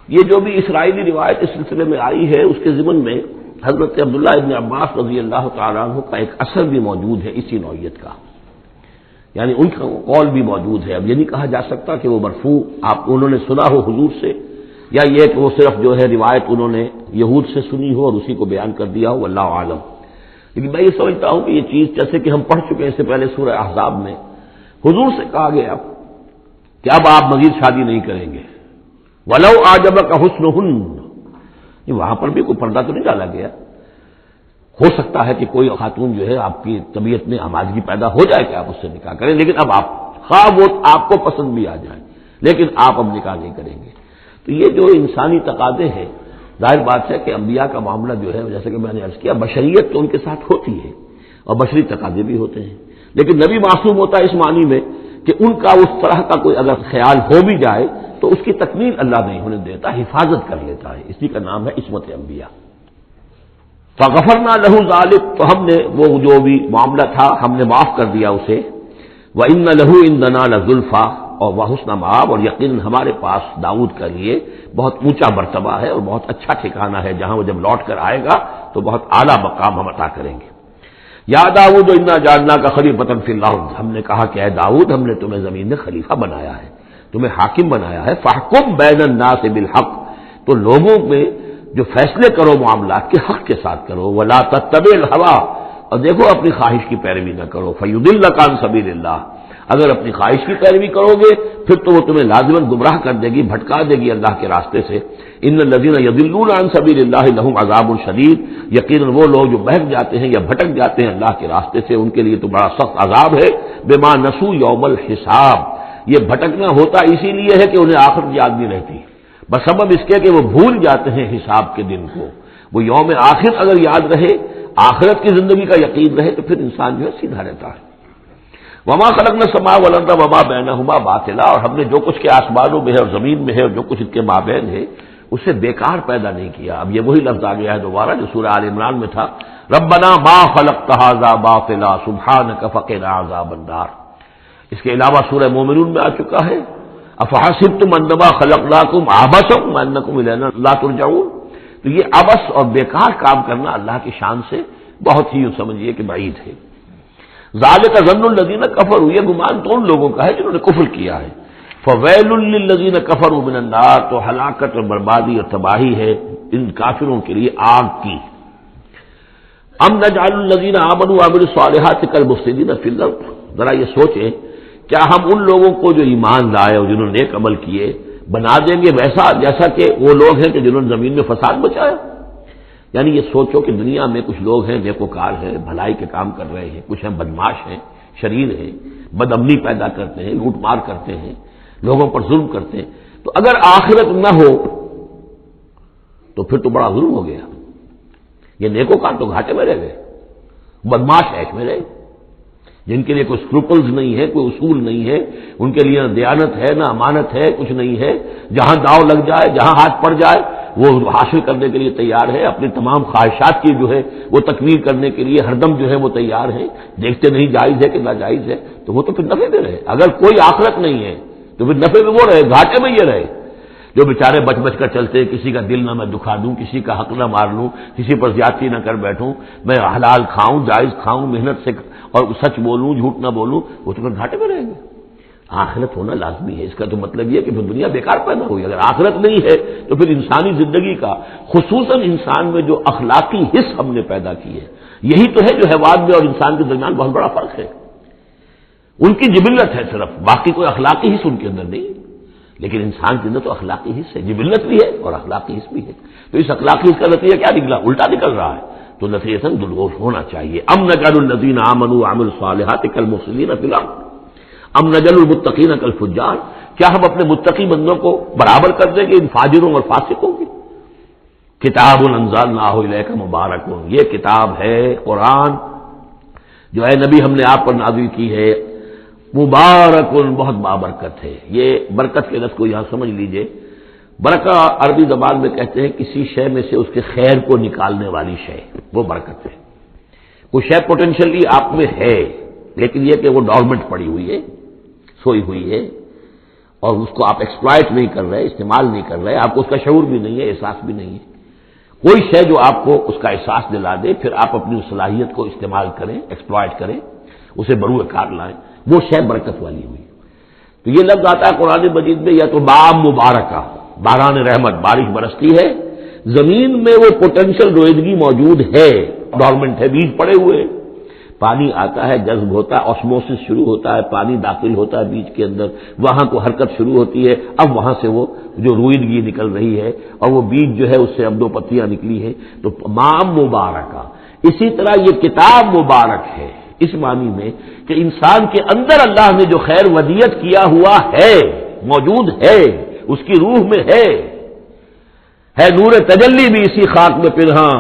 یہ جو بھی اسرائیلی روایت اس سلسلے میں آئی ہے اس کے ضمن میں حضرت عبداللہ ابن عباس رضی اللہ تعالیٰ عنہ کا ایک اثر بھی موجود ہے اسی نوعیت کا، یعنی ان کا قول بھی موجود ہے۔ اب یہ نہیں کہا جا سکتا کہ وہ مرفوع انہوں نے سنا ہو حضور سے، یا یہ کہ وہ صرف جو ہے روایت انہوں نے یہود سے سنی ہو اور اسی کو بیان کر دیا ہو، واللہ عالم۔ لیکن میں یہ سمجھتا ہوں کہ یہ چیز جیسے کہ ہم پڑھ چکے ہیں اس سے پہلے سورہ احزاب میں، حضور سے کہا گیا کہ اب آپ مزید شادی نہیں کریں گے، وَلَوْ أَعْجَبَكَ حُسْنُهُنَّ، وہاں پر بھی کوئی پردہ تو نہیں ڈالا گیا۔ ہو سکتا ہے کہ کوئی خاتون جو ہے آپ کی طبیعت میں آمادگی پیدا ہو جائے کہ آپ اس سے نکاح کریں، لیکن اب آپ خواہ وہ آپ کو پسند بھی آ جائیں لیکن آپ اب نکاح نہیں کریں گے۔ تو یہ جو انسانی تقاضے ہیں، ظاہر بات ہے کہ انبیاء کا معاملہ جو ہے جیسے کہ میں نے عرض کیا، بشریت تو ان کے ساتھ ہوتی ہے، اور بشری تقاضے بھی ہوتے ہیں. لیکن نبی معصوم ہوتا ہے اس معنی میں کہ ان کا اس طرح کا کوئی اگر خیال ہو بھی جائے تو اس کی تکمیل اللہ نہیں ہونے دیتا، حفاظت کر لیتا ہے. اسی کا نام ہے عصمت انبیاء. فغفرنا لہ ذلک، تو ہم نے وہ جو بھی معاملہ تھا ہم نے معاف کر دیا اسے. وَإِنَّ لَهُ عِندَنَا لَزُلْفَىٰ، اور وحسن مآب، اور یقیناً ہمارے پاس داؤد کے لیے بہت اونچا مرتبہ ہے اور بہت اچھا ٹھکانہ ہے، جہاں وہ جب لوٹ کر آئے گا تو بہت اعلیٰ مقام ہم عطا کریں گے. یا داؤد انا جعلناک خلیفۃ فی الارض، ہم نے کہا کہ اے داؤد ہم نے تمہیں زمین میں خلیفہ بنایا ہے، تمہیں حاکم بنایا ہے. فاحکم بین الناس بالحق، تو لوگوں میں جو فیصلے کرو معاملات کے حق کے ساتھ کرو. ولا تتبع الہویٰ، اور دیکھو اپنی خواہش کی پیروی نہ کرو. فیضلک عن سبیل اللہ، اگر اپنی خواہش کی پیروی کرو گے پھر تو وہ تمہیں لازماً گمراہ کر دے گی، بھٹکا دے گی اللہ کے راستے سے. ان الذین یضلون عن سبیل اللہ لہم عذاب شدید، یقیناً وہ لوگ جو بہک جاتے ہیں یا بھٹک جاتے ہیں اللہ کے راستے سے ان کے لیے تو بڑا سخت عذاب ہے. بما نسوا یوم الحساب، یہ بھٹکنا ہوتا اسی لیے ہے کہ انہیں آخرت یاد نہیں رہتی، بس سبب اس کے کہ وہ بھول جاتے ہیں حساب کے دن کو. وہ یوم آخر اگر یاد رہے، آخرت کی زندگی کا یقین رہے تو پھر انسان جو ہے سیدھا رہتا ہے. وما خلقنا السماء والارض وما بینہما باطلا، اور ہم نے جو کچھ کے آسمانوں میں ہے اور زمین میں ہے اور جو کچھ ان کے مابین ہے اسے بیکار پیدا نہیں کیا. اب یہ وہی لفظ آ گیا ہے دوبارہ جو سورہ آل عمران میں تھا، ربنا ما خلقت ھذا باطلا سبحانک فقنا عذاب النار. اس کے علاوہ سورہ مومنون میں آ چکا ہے، افحسبتم انما خلقناکم عبثا وانکم الینا لا ترجعون. تو یہ عبث اور بیکار کام کرنا اللہ کی شان سے بہت ہی یوں سمجھیے کہ بعید ہے. ذالک ظن الذین کفروا، یہ گمان تو ان لوگوں کا ہے جنہوں نے کفر کیا ہے. فویل للذین کفروا من النار، تو ہلاکت اور بربادی اور تباہی ہے ان کافروں کے لیے آگ کی. ام نجعل الذین آمنوا وعملوا الصالحات کالمفسدین فی الارض، ذرا یہ سوچیں کیا ہم ان لوگوں کو جو ایمان لائے اور جنہوں نے نیک عمل کیے بنا دیں گے ویسا جیسا کہ وہ لوگ ہیں کہ جنہوں نے زمین میں فساد مچایا. یعنی یہ سوچو کہ دنیا میں کچھ لوگ ہیں نیکوکار ہیں، بھلائی کے کام کر رہے ہیں، کچھ ہیں بدماش ہیں، شریر ہیں، بد امنی پیدا کرتے ہیں، لوٹ مار کرتے ہیں، لوگوں پر ظلم کرتے ہیں. تو اگر آخرت نہ ہو تو پھر تو بڑا ظلم ہو گیا. یہ نیکوکار تو گھاٹے میں رہ گئے، بدماش ایش میں رہے، جن کے لیے کوئی اسکروپلز نہیں ہے، کوئی اصول نہیں ہے، ان کے لیے نہ دیانت ہے نہ امانت ہے، کچھ نہیں ہے. جہاں داؤ لگ جائے، جہاں ہاتھ پڑ جائے وہ حاصل کرنے کے لیے تیار ہے، اپنی تمام خواہشات کی جو ہے وہ تکمیل کرنے کے لیے ہر دم جو ہے وہ تیار ہے. دیکھتے نہیں جائز ہے کہ ناجائز ہے، تو وہ تو پھر نفع میں رہے. اگر کوئی آخرت نہیں ہے تو پھر نفع میں وہ رہے، گھاٹے میں یہ رہے. جو بیچارے بچ بچ کر چلتے، کسی کا دل نہ میں دکھا دوں، کسی کا حق نہ مار لوں، کسی پر زیادتی نہ کر بیٹھوں، میں حلال کھاؤں، جائز کھاؤں، محنت سے اور سچ بولوں، جھوٹ نہ بولوں، وہ تو پھر گھاٹے میں رہیں گے. آخرت ہونا لازمی ہے. اس کا تو مطلب یہ کہ پھر دنیا بیکار پیدا ہوئی. اگر آخرت نہیں ہے تو پھر انسانی زندگی کا خصوصاً انسان میں جو اخلاقی حص ہم نے پیدا کی ہے، یہی تو ہے جو حیوان میں اور انسان کے درمیان بہت بڑا فرق ہے. ان کی جبلت ہے صرف، باقی کوئی اخلاقی حص ان کے اندر نہیں. لیکن انسان کے اندر تو اخلاقی حص ہے، جبلت بھی ہے اور اخلاقی حص بھی ہے. تو اس اخلاقی حص کا نتیجہ کیا نکلا؟ الٹا نکل رہا ہے. تو نتیجہ دلغوف ہونا چاہیے. ام نجعل الذین آمنوا وعملوا الصالحات کالمفسدین فی الارض ام نجعل المتقین کالفجار، کیا ہم اپنے متقی بندوں کو برابر کر دیں گے ان فاجروں اور فاسقوں کی؟ کتاب انزلناہ الیک مبارک، یہ کتاب ہے قرآن جو ہے نبی ہم نے آپ پر نازل کی ہے، مبارک بہت بابرکت ہے. یہ برکت کے لفظ کو یہاں سمجھ لیجئے. برکہ عربی زبان میں کہتے ہیں کسی شے میں سے اس کے خیر کو نکالنے والی شے، وہ برکت ہے. کوئی شے پوٹینشلی آپ میں ہے لیکن یہ کہ وہ ڈورمنٹ پڑی ہوئی ہے، سوئی ہوئی ہے اور اس کو آپ ایکسپلائٹ نہیں کر رہے، استعمال نہیں کر رہے، آپ کو اس کا شعور بھی نہیں ہے، احساس بھی نہیں ہے. کوئی شے جو آپ کو اس کا احساس دلا دے، پھر آپ اپنی صلاحیت کو استعمال کریں، ایکسپلائٹ کریں، اسے بروئے کار لائیں، وہ شے برکت والی ہوئی. تو یہ لفظ آتا ہے قرآن مجید میں، یا تو بام مبارکہ، باران رحمت، بارش برستی ہے، زمین میں وہ پوٹینشیل رویدگی موجود ہے، ڈورمنٹ ہے، بیج پڑے ہوئے، پانی آتا ہے، جذب ہوتا ہے، آسموسس شروع ہوتا ہے، پانی داخل ہوتا ہے بیج کے اندر، وہاں کو حرکت شروع ہوتی ہے، اب وہاں سے وہ جو رویدگی نکل رہی ہے اور وہ بیج جو ہے اس سے اب 2 پتیاں نکلی ہیں. تو مام مبارکہ. اسی طرح یہ کتاب مبارک ہے اس معنی میں کہ انسان کے اندر اللہ نے جو خیر ودیت کیا ہوا ہے، موجود ہے، اس کی روح میں ہے. ہے نور تجلی بھی اسی خاک میں پنہاں،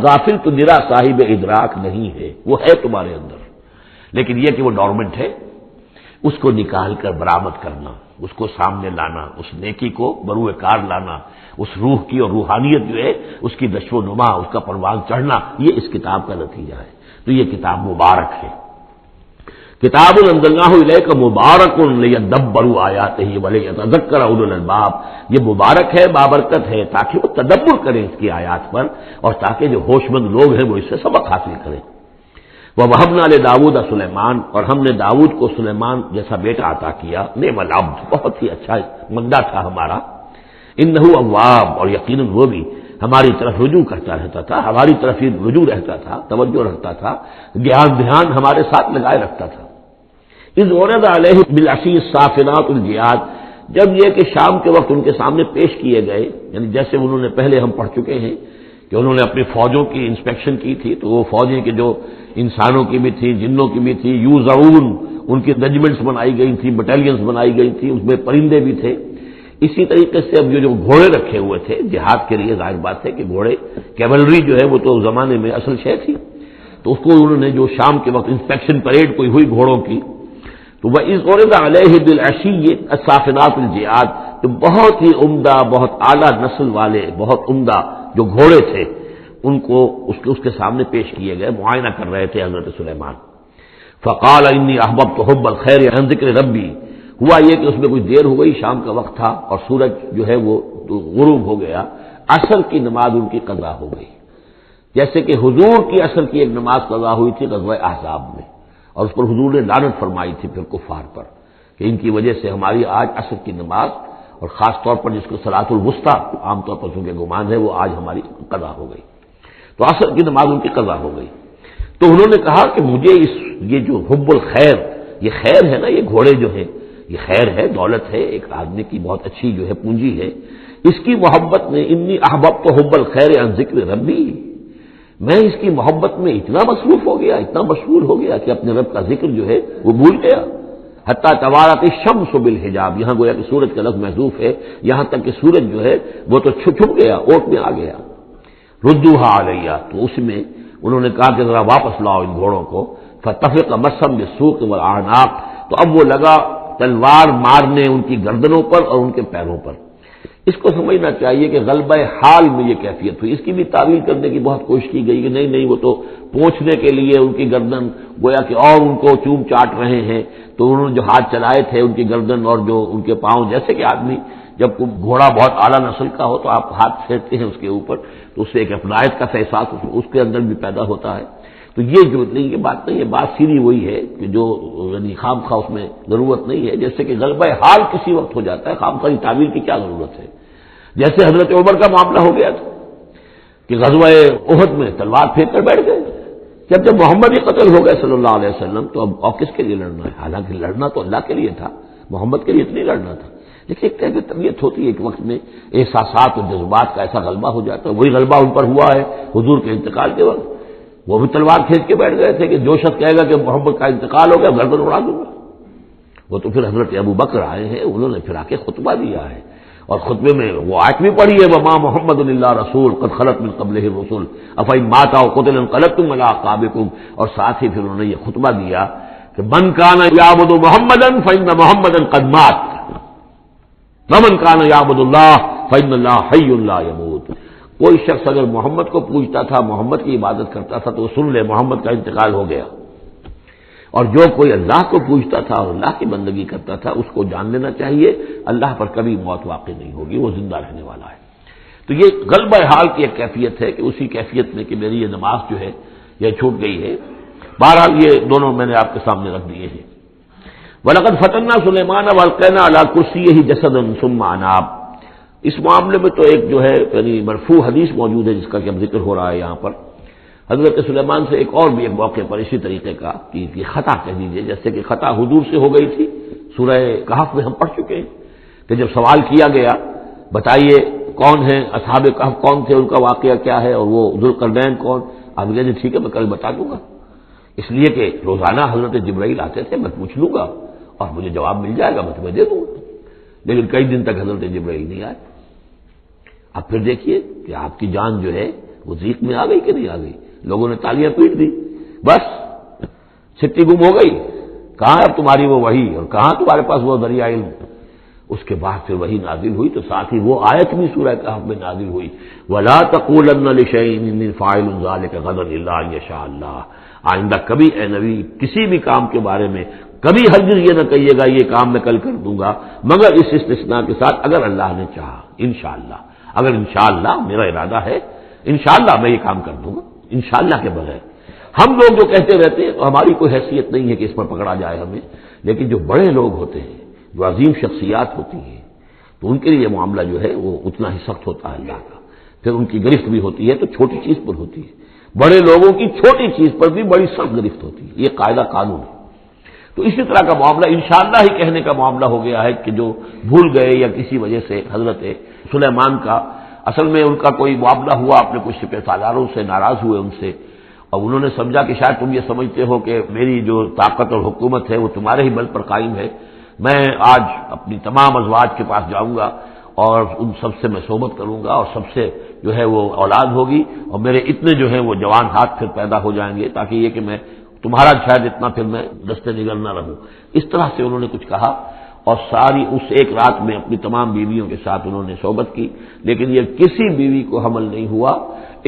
غافل تو نرا صاحب ادراک نہیں ہے، وہ ہے تمہارے اندر، لیکن یہ کہ وہ ڈورمنٹ ہے، اس کو نکال کر برآمد کرنا، اس کو سامنے لانا، اس نیکی کو بروئے کار لانا، اس روح کی اور روحانیت جو ہے اس کی نشو و نما، اس کا پروان چڑھنا، یہ اس کتاب کا نتیجہ ہے۔ تو یہ کتاب مبارک ہے، کتاب انزلناہ الیک مبارک لیدبروا آیاتہ ولیتذکر اولو الالباب، یہ مبارک ہے، بابرکت ہے، تاکہ وہ تدبر کریں اس کی آیات پر، اور تاکہ جو ہوش مند لوگ ہیں وہ اس سے سبق حاصل کریں۔ وَوَهَبْنَا لِدَاوُودَ سلیمان، اور ہم نے داؤد کو سلیمان جیسا بیٹا عطا کیا، نعم العبد، بہت ہی اچھا بندہ تھا ہمارا، انہ اواب، اور یقیناً وہ بھی ہماری طرف رجوع کرتا رہتا تھا، ہماری طرف ہی رجوع رہتا تھا، توجہ رکھتا تھا، دھیان ہمارے ساتھ لگائے رکھتا تھا۔ اذ عرض علیہ بالعشی الصافنات الجیاد، جب یہ کہ شام کے وقت ان کے سامنے پیش کیے گئے، یعنی جیسے انہوں نے پہلے ہم پڑھ چکے ہیں کہ انہوں نے اپنی فوجوں کی انسپیکشن کی تھی، تو وہ فوجیں کہ جو انسانوں کی بھی تھی، جنوں کی بھی تھی، یوزعون، ان کی ریجمنٹس بنائی گئی تھی، بٹالینز بنائی گئی تھی، اس میں پرندے بھی تھے۔ اسی طریقے سے اب جو گھوڑے رکھے ہوئے تھے جہاد کے لیے، ظاہر بات ہے کہ گھوڑے، کیولری جو ہے وہ تو اس زمانے میں اصل شے تھی، تو اس کو انہوں نے جو شام کے وقت انسپیکشن پریڈ کوئی ہوئی گھوڑوں کی، تو وَإِذْ عُرِضَ عَلَيْهِ بِالْعَشِيِّ الصَّافِنَاتِ الْجِيَادِ، تو بہت ہی عمدہ، بہت اعلیٰ نسل والے، بہت عمدہ جو گھوڑے تھے، ان کو اس کے سامنے پیش کیے گئے، معائنہ کر رہے تھے حضرت سلیمان۔ فقال انی احببت حب الخیر عن ذکر ربی، ہوا یہ کہ اس میں کچھ دیر ہو گئی، شام کا وقت تھا اور سورج جو ہے وہ غروب ہو گیا، عصر کی نماز ان کی قضا ہو گئی، جیسے کہ حضور کی عصر کی ایک نماز قضا ہوئی تھی غزوہ احزاب میں، اور اس پر حضور نے لعنت فرمائی تھی پھر کفار پر کہ ان کی وجہ سے ہماری آج عصر کی نماز، اور خاص طور پر جس کو صلاۃ الوسطیٰ عام طور پر چونکہ گمان ہے، وہ آج ہماری قضا ہو گئی، تو عصر کی نماز ان کی قضا ہو گئی۔ تو انہوں نے کہا کہ مجھے یہ جو حب الخیر، یہ خیر ہے نا، یہ گھوڑے جو ہیں یہ خیر ہے، دولت ہے، ایک آدمی کی بہت اچھی جو ہے پونجی ہے، اس کی محبت نے انی احببت حب الخیر عن ذکر ربی، میں اس کی محبت میں اتنا مصروف ہو گیا، اتنا مشغول ہو گیا کہ اپنے رب کا ذکر جو ہے وہ بھول گیا۔ حتیٰ توارت الشمس بالحجاب، یہاں گویا کہ سورج کا لفظ محذوف ہے، یہاں تک کہ سورج جو ہے وہ تو چھپ گیا، اوٹ میں آ گیا۔ ردوہا علیہ، تو اس میں انہوں نے کہا کہ ذرا واپس لاؤ ان گھوڑوں کو، فتفق مسم بالسوق والاعناق، تو اب وہ لگا تلوار مارنے ان کی گردنوں پر اور ان کے پیروں پر۔ اس کو سمجھنا چاہیے کہ غلبہ حال میں یہ کیفیت ہوئی، اس کی بھی تعویل کرنے کی بہت کوشش کی گئی کہ نہیں وہ تو پہنچنے کے لیے ان کی گردن گویا کہ اور ان کو چوم چاٹ رہے ہیں، تو انہوں نے جو ہاتھ چلائے تھے ان کی گردن اور جو ان کے پاؤں، جیسے کہ آدمی جب گھوڑا بہت اعلیٰ نسل کا ہو تو آپ ہاتھ پھیرتے ہیں اس کے اوپر، تو اس سے ایک اپنائیت کا احساس اس کے اندر بھی پیدا ہوتا ہے۔ تو یہ جو نہیں، یہ بات نہیں ہے، بات سیدھی وہی ہے کہ جو یعنی خام خواہ اس میں ضرورت نہیں ہے، جیسے کہ غلبہ حال کسی وقت ہو جاتا ہے، خام خواہ تعبیر کی کیا ضرورت ہے۔ جیسے حضرت عمر کا معاملہ ہو گیا تھا کہ غزوہ احد میں تلوار پھینک کر بیٹھ گئے، جب محمد ہی قتل ہو گئے صلی اللہ علیہ وسلم، تو اب اور کس کے لیے لڑنا ہے؟ حالانکہ لڑنا تو اللہ کے لیے تھا، محمد کے لیے اتنی لڑنا تھا، لیکن ایک طرح کی طبیعت ہوتی ہے، ایک وقت میں احساسات اور جذبات کا ایسا غلبہ ہو جاتا ہے، وہی غلبہ ان پر ہوا ہے حضور کے انتقال کے وقت، وہ بھی تلوار کھینچ کے بیٹھ گئے تھے کہ جو شخص کہے گا کہ محمد کا انتقال ہو گیا گردن اڑا دوں گا۔ وہ تو پھر حضرت ابو بکر آئے ہیں، انہوں نے پھر آ کے خطبہ دیا ہے، اور خطبے میں وہ آیت بھی پڑھی ہے وما محمد الا رسول قد خلت من قبلہ الرسل افإن مات أو قتل انقلبتم على أعقابكم، اور ساتھ ہی پھر انہوں نے یہ خطبہ دیا کہ من كان يعبد محمدا فإن محمدا قد مات ومن كان يعبد الله فإن الله حي لا يموت۔ کوئی شخص اگر محمد کو پوجتا تھا، محمد کی عبادت کرتا تھا، تو سن لے محمد کا انتقال ہو گیا، اور جو کوئی اللہ کو پوجتا تھا اور اللہ کی بندگی کرتا تھا اس کو جان لینا چاہیے اللہ پر کبھی موت واقع نہیں ہوگی، وہ زندہ رہنے والا ہے۔ تو یہ غلبہ حال کی ایک کیفیت ہے کہ اسی کیفیت میں کہ میری یہ نماز جو ہے یہ چھوٹ گئی ہے۔ بہرحال یہ دونوں میں نے آپ کے سامنے رکھ دیے ہیں۔ وَلَقَدْ فَتَنَّا سُلَيْمَانَ وَأَلْقَيْنَا عَلَىٰ كُرْسِيِّهِ جَسَدًا ثُمَّ أَنَابَ، اس معاملے میں تو ایک جو ہے یعنی مرفوع حدیث موجود ہے جس کا کہ اب ذکر ہو رہا ہے یہاں پر، حضرت سلیمان سے ایک اور بھی ایک موقع پر اسی طریقے کا کہ یہ خطا کہہ دیجیے، جیسے کہ خطا حضور سے ہو گئی تھی، سورہ کہف میں ہم پڑھ چکے ہیں کہ جب سوال کیا گیا بتائیے کون ہیں اصحاب کہف، کون تھے، ان کا واقعہ کیا ہے، اور وہ ذوالقرنین کون، آپ کہتے ٹھیک ہے میں کل بتا دوں گا، اس لیے کہ روزانہ حضرت جبرائیل آتے تھے، میں پوچھ لوں گا اور مجھے جواب مل جائے گا، میں تمہیں دے دوں گا، لیکن کئی دن تک حضرت جبرائیل نہیں آئے۔ اب پھر دیکھیے کہ آپ کی جان جو ہے وہ ضیق میں آ گئی کہ نہیں آ گئی؟ لوگوں نے تالیاں پیٹ دی، بس چھٹی گم ہو گئی، کہاں اب تمہاری وہ وحی اور کہاں تمہارے پاس وہ ذریعہ علم؟ اس کے بعد پھر وحی نازل ہوئی تو ساتھ ہی وہ آیت بھی سورہ کہف میں نازل ہوئی، وَلَا تَقُولَنَّ لِشَيْءٍ إِنِّي فَاعِلٌ ذَلِكَ غَدًا إِلَّا أَن يَشَاءَ اللَّهُ، آئندہ کبھی اے نبی کسی بھی کام کے بارے میں کبھی ہرگز یہ نہ کہیے گا یہ کام میں کل کر دوں گا مگر اس استثناء کے ساتھ اگر اللہ نے چاہا، انشاءاللہ، اگر انشاءاللہ میرا ارادہ ہے انشاءاللہ میں یہ کام کر دوں گا، انشاءاللہ کے بغیر۔ ہم لوگ جو کہتے رہتے ہیں تو ہماری کوئی حیثیت نہیں ہے کہ اس پر پکڑا جائے ہمیں، لیکن جو بڑے لوگ ہوتے ہیں، جو عظیم شخصیات ہوتی ہیں، تو ان کے لیے یہ معاملہ جو ہے وہ اتنا ہی سخت ہوتا ہے اللہ کا، پھر ان کی گرفت بھی ہوتی ہے تو چھوٹی چیز پر ہوتی ہے، بڑے لوگوں کی چھوٹی چیز پر بھی بڑی سخت گرفت ہوتی ہے، یہ قاعدہ قانون ہے۔ تو اسی طرح کا معاملہ انشاءاللہ ہی کہنے کا معاملہ ہو گیا ہے کہ جو بھول گئے یا کسی وجہ سے حضرت سلیمان کا اصل میں ان کا کوئی معاملہ ہوا، اپنے کچھ سپہ سالاروں سے ناراض ہوئے ان سے، اور انہوں نے سمجھا کہ شاید تم یہ سمجھتے ہو کہ میری جو طاقت اور حکومت ہے وہ تمہارے ہی بل پر قائم ہے، میں آج اپنی تمام ازواج کے پاس جاؤں گا اور ان سب سے میں صحبت کروں گا اور سب سے جو ہے وہ اولاد ہوگی اور میرے اتنے جو ہیں وہ جوان ہاتھ پھر پیدا ہو جائیں گے تاکہ یہ کہ میں تمہارا شاید اتنا پھر میں دستے نگر نہ رہوں۔ اس طرح سے انہوں نے کچھ کہا اور ساری اس ایک رات میں اپنی تمام بیویوں کے ساتھ انہوں نے صحبت کی، لیکن یہ کسی بیوی کو حمل نہیں ہوا،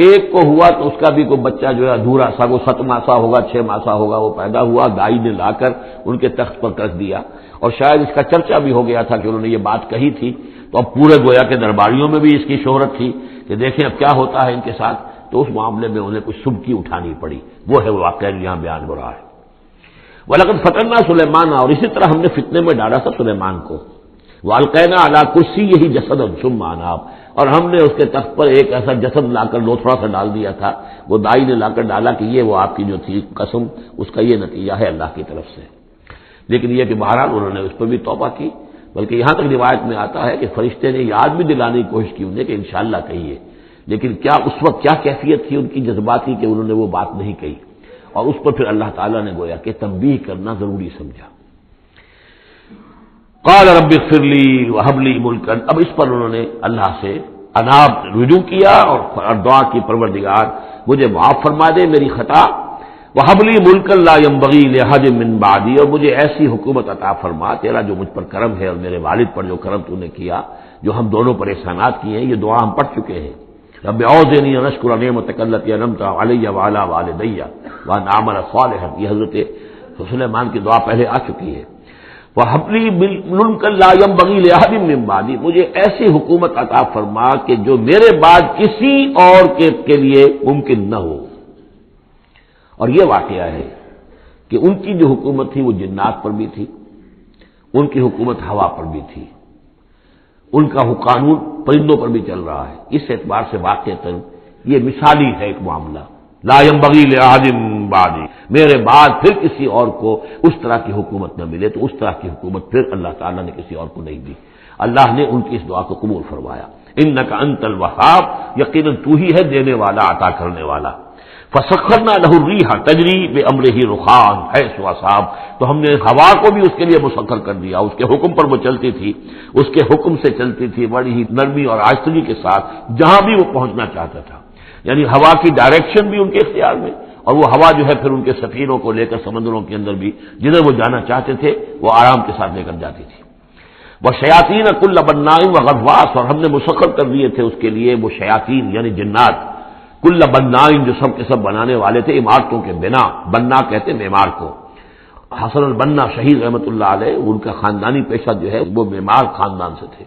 ایک کو ہوا تو اس کا بھی کوئی بچہ جو ہے ادھورا سا، وہ 7 ماسا ہوگا 6 ماسا ہوگا، وہ پیدا ہوا، دائی نے لا کر ان کے تخت پر رکھ دیا، اور شاید اس کا چرچا بھی ہو گیا تھا کہ انہوں نے یہ بات کہی تھی، تو اب پورے گویا کے درباریوں میں بھی اس کی شہرت تھی کہ دیکھیں اب کیا ہوتا ہے ان کے ساتھ، تو اس معاملے میں انہیں کچھ سبکی اٹھانی پڑی، وہ ہے واقعہ یہاں بیان ہو رہا ہے۔ وَلَقَدْ فَتَنَّا سُلَيْمَانَ، اور اسی طرح ہم نے فتنے میں ڈالا تھا سلیمان کو، وَأَلْقَيْنَا عَلَىٰ كُرْسِيِّهِ جَسَدًا ثُمَّ أَنَابَ، اور ہم نے اس کے تخت پر ایک ایسا جسد لا کر لوتھڑا سا ڈال دیا تھا، وہ دائی نے لا کر ڈالا کہ یہ وہ آپ کی جو تھی قسم، اس کا یہ نتیجہ ہے اللہ کی طرف سے۔ لیکن یہ کہ بہرحال انہوں نے اس پر بھی توبہ کی، بلکہ یہاں تک روایت میں آتا ہے کہ فرشتے نے یاد بھی دلانے کی کوشش کی انہیں کہ انشاءاللہ کہیے، لیکن کیا اس وقت کیا کیفیت تھی ان کی جذباتی کہ انہوں نے وہ بات نہیں کہی، اور اس پر پھر اللہ تعالیٰ نے گویا کہ تنبیہ کرنا ضروری سمجھا۔ قال رب اغفر لی وہب لی ملکا، اب اس پر انہوں نے اللہ سے اناب رجوع کیا اور دعا کی پروردگار مجھے معاف فرما دے میری خطا، وہب لی ملکا لا ينبغی لأحد من بعدی، اور مجھے ایسی حکومت عطا فرما، تیرا جو مجھ پر کرم ہے اور میرے والد پر جو کرم تو نے کیا، جو ہم دونوں پر احسانات کیے ہیں، یہ دعا ہم پڑھ چکے ہیں، رب اعوذنی ان اشکر نعمتک التی انعمت علی وعلی والدی وان اعمل صالحا، یہ حضرت سلیمان کی دعا پہلے آ چکی ہے۔ وَهَبْ لِي مُلْكًا لَا يَنبَغِي لِأَحَدٍ مِّن بَعْدِي، مجھے ایسی حکومت عطا فرما کہ جو میرے بعد کسی اور کے لیے ممکن نہ ہو۔ اور یہ واقعہ ہے کہ ان کی جو حکومت تھی وہ جنات پر بھی تھی، ان کی حکومت ہوا پر بھی تھی، ان کا قانون پرندوں پر بھی چل رہا ہے، اس اعتبار سے واقعتاً یہ مثالی ہے ایک معاملہ، لا ينبغی لأحد من بعدی، میرے بعد پھر کسی اور کو اس طرح کی حکومت نہ ملے، تو اس طرح کی حکومت پھر اللہ تعالیٰ نے کسی اور کو نہیں دی۔ اللہ نے ان کی اس دعا کو قبول فرمایا، انک انت الوہاب، یقیناً تو ہی ہے دینے والا عطا کرنے والا۔ فسخرنا له الریح تجری بامرہ رخاء حیث اصاب، تو ہم نے ہوا کو بھی اس کے لیے مسخر کر دیا، اس کے حکم پر وہ چلتی تھی، اس کے حکم سے چلتی تھی بڑی ہی نرمی اور آہستگی کے ساتھ جہاں بھی وہ پہنچنا چاہتا تھا، یعنی ہوا کی ڈائریکشن بھی ان کے اختیار میں، اور وہ ہوا جو ہے پھر ان کے سفینوں کو لے کر سمندروں کے اندر بھی جدھر وہ جانا چاہتے تھے وہ آرام کے ساتھ لے کر جاتی تھی۔ وشیاطین کل بناء وغواص، اور ہم نے مسخر کر دیے تھے اس کے لیے وہ شیاطین یعنی جنات، کل بناء جو سب کے سب بنانے والے تھے، عمارتوں کے بنا، بنا کہتے معمار کو۔ حسن البنا شہید رحمۃ اللہ علیہ، ان کا خاندانی پیشہ جو ہے وہ معمار خاندان سے تھے،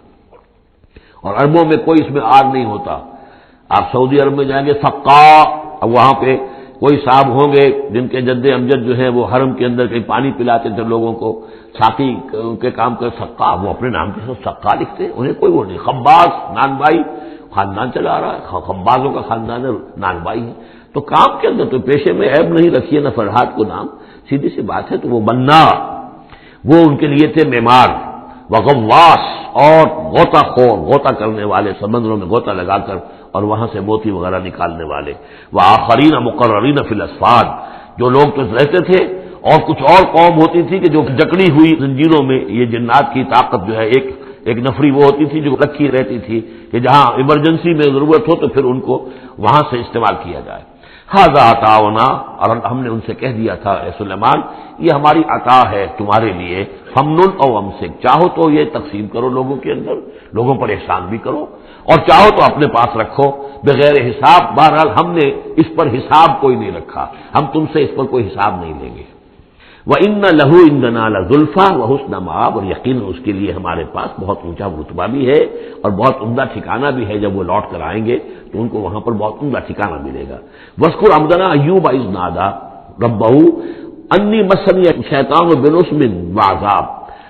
اور عربوں میں کوئی اس میں آر نہیں ہوتا۔ آپ سعودی عرب میں جائیں گے سقا، اب وہاں پہ کوئی صاحب ہوں گے جن کے جد امجد جو ہے وہ حرم کے اندر کہیں پانی پلاتے تھے لوگوں کو، ساقی کے کام کر سقا، وہ اپنے نام کے ساتھ سقا لکھتے، انہیں کوئی وہ نہیں۔ خباز نان بھائی خاندان چلا رہا ہے، خبازوں کا خاندان ہے، نان بھائی ہے، تو کام کے اندر تو پیشے میں عیب نہیں رکھیے نہ فرحات کو نام، سیدھی سی بات ہے۔ تو وہ بننا وہ ان کے لیے تھے معمار، وغواص اور غوطہ خور، غوطہ کرنے والے، سمندروں میں غوطہ لگا کر اور وہاں سے موتی وغیرہ نکالنے والے، وآخرین مقررین فی الاسفاد، جو لوگ تو رہتے تھے، اور کچھ اور قوم ہوتی تھی کہ جو جکڑی ہوئی زنجیروں میں، یہ جنات کی طاقت جو ہے ایک نفری وہ ہوتی تھی جو رکھی رہتی تھی کہ جہاں ایمرجنسی میں ضرورت ہو تو پھر ان کو وہاں سے استعمال کیا جائے. ھذا عطاؤنا، اور ہم نے ان سے کہہ دیا تھا اے سلیمان یہ ہماری عطا ہے تمہارے لیے، فمنن او امسک، چاہو تو یہ تقسیم کرو لوگوں کے اندر، لوگوں پر احسان بھی کرو، اور چاہو تو اپنے پاس رکھو بغیر حساب. بہرحال ہم نے اس پر حساب کوئی نہیں رکھا، ہم تم سے اس پر کوئی حساب نہیں لیں گے. وَإِنَّ لَهُ عِندَنَا لَزُلْفَىٰ وَحُسْنَ مَآبٍ، اور یقیناً اس کے لیے ہمارے پاس بہت اونچا رتبہ بھی ہے اور بہت عمدہ ٹھکانہ بھی ہے. جب وہ لوٹ کر آئیں گے تو ان کو وہاں پر بہت عمدہ ٹھکانہ ملے گا. وَاذْكُرْ عَبْدَنَا أَيُّوبَ إِذْ نَادَىٰ رَبَّهُ أَنِّي مَسَّنِيَ الشَّيْطَانُ بِنُصْبٍ وَعَذَابٍ،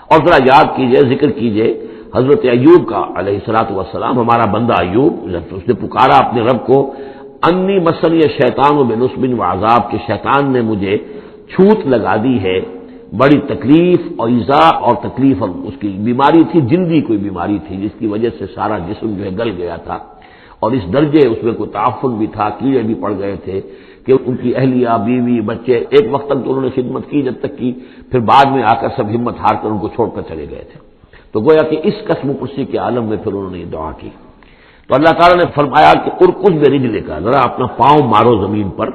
اور ذرا یاد کیجئے، ذکر کیجئے حضرت ایوب کا علیہ الصلوۃ والسلام، ہمارا بندہ ایوب، اس نے پکارا اپنے رب کو، انی مسنی الشیطان بنصب وعذاب، کہ شیطان نے مجھے چھوت لگا دی ہے، بڑی تکلیف اور ایذا اور تکلیف، اور اس کی بیماری تھی، جلدی کوئی بیماری تھی جس کی وجہ سے سارا جسم جو ہے گل گیا تھا، اور اس درجے اس میں کوئی تعفن بھی تھا، کیڑے بھی پڑ گئے تھے کہ ان کی اہلیہ، بیوی، بچے ایک وقت تک تو انہوں نے خدمت کی جب تک کی، پھر بعد میں آ کر سب ہمت ہار کر ان کو چھوڑ کر چلے گئے تھے. تو گویا کہ اس قسم پرسی کے عالم میں پھر انہوں نے یہ دعا کی. تو اللہ تعالیٰ نے فرمایا کہ ارکض برجلک، ذرا اپنا پاؤں مارو زمین پر،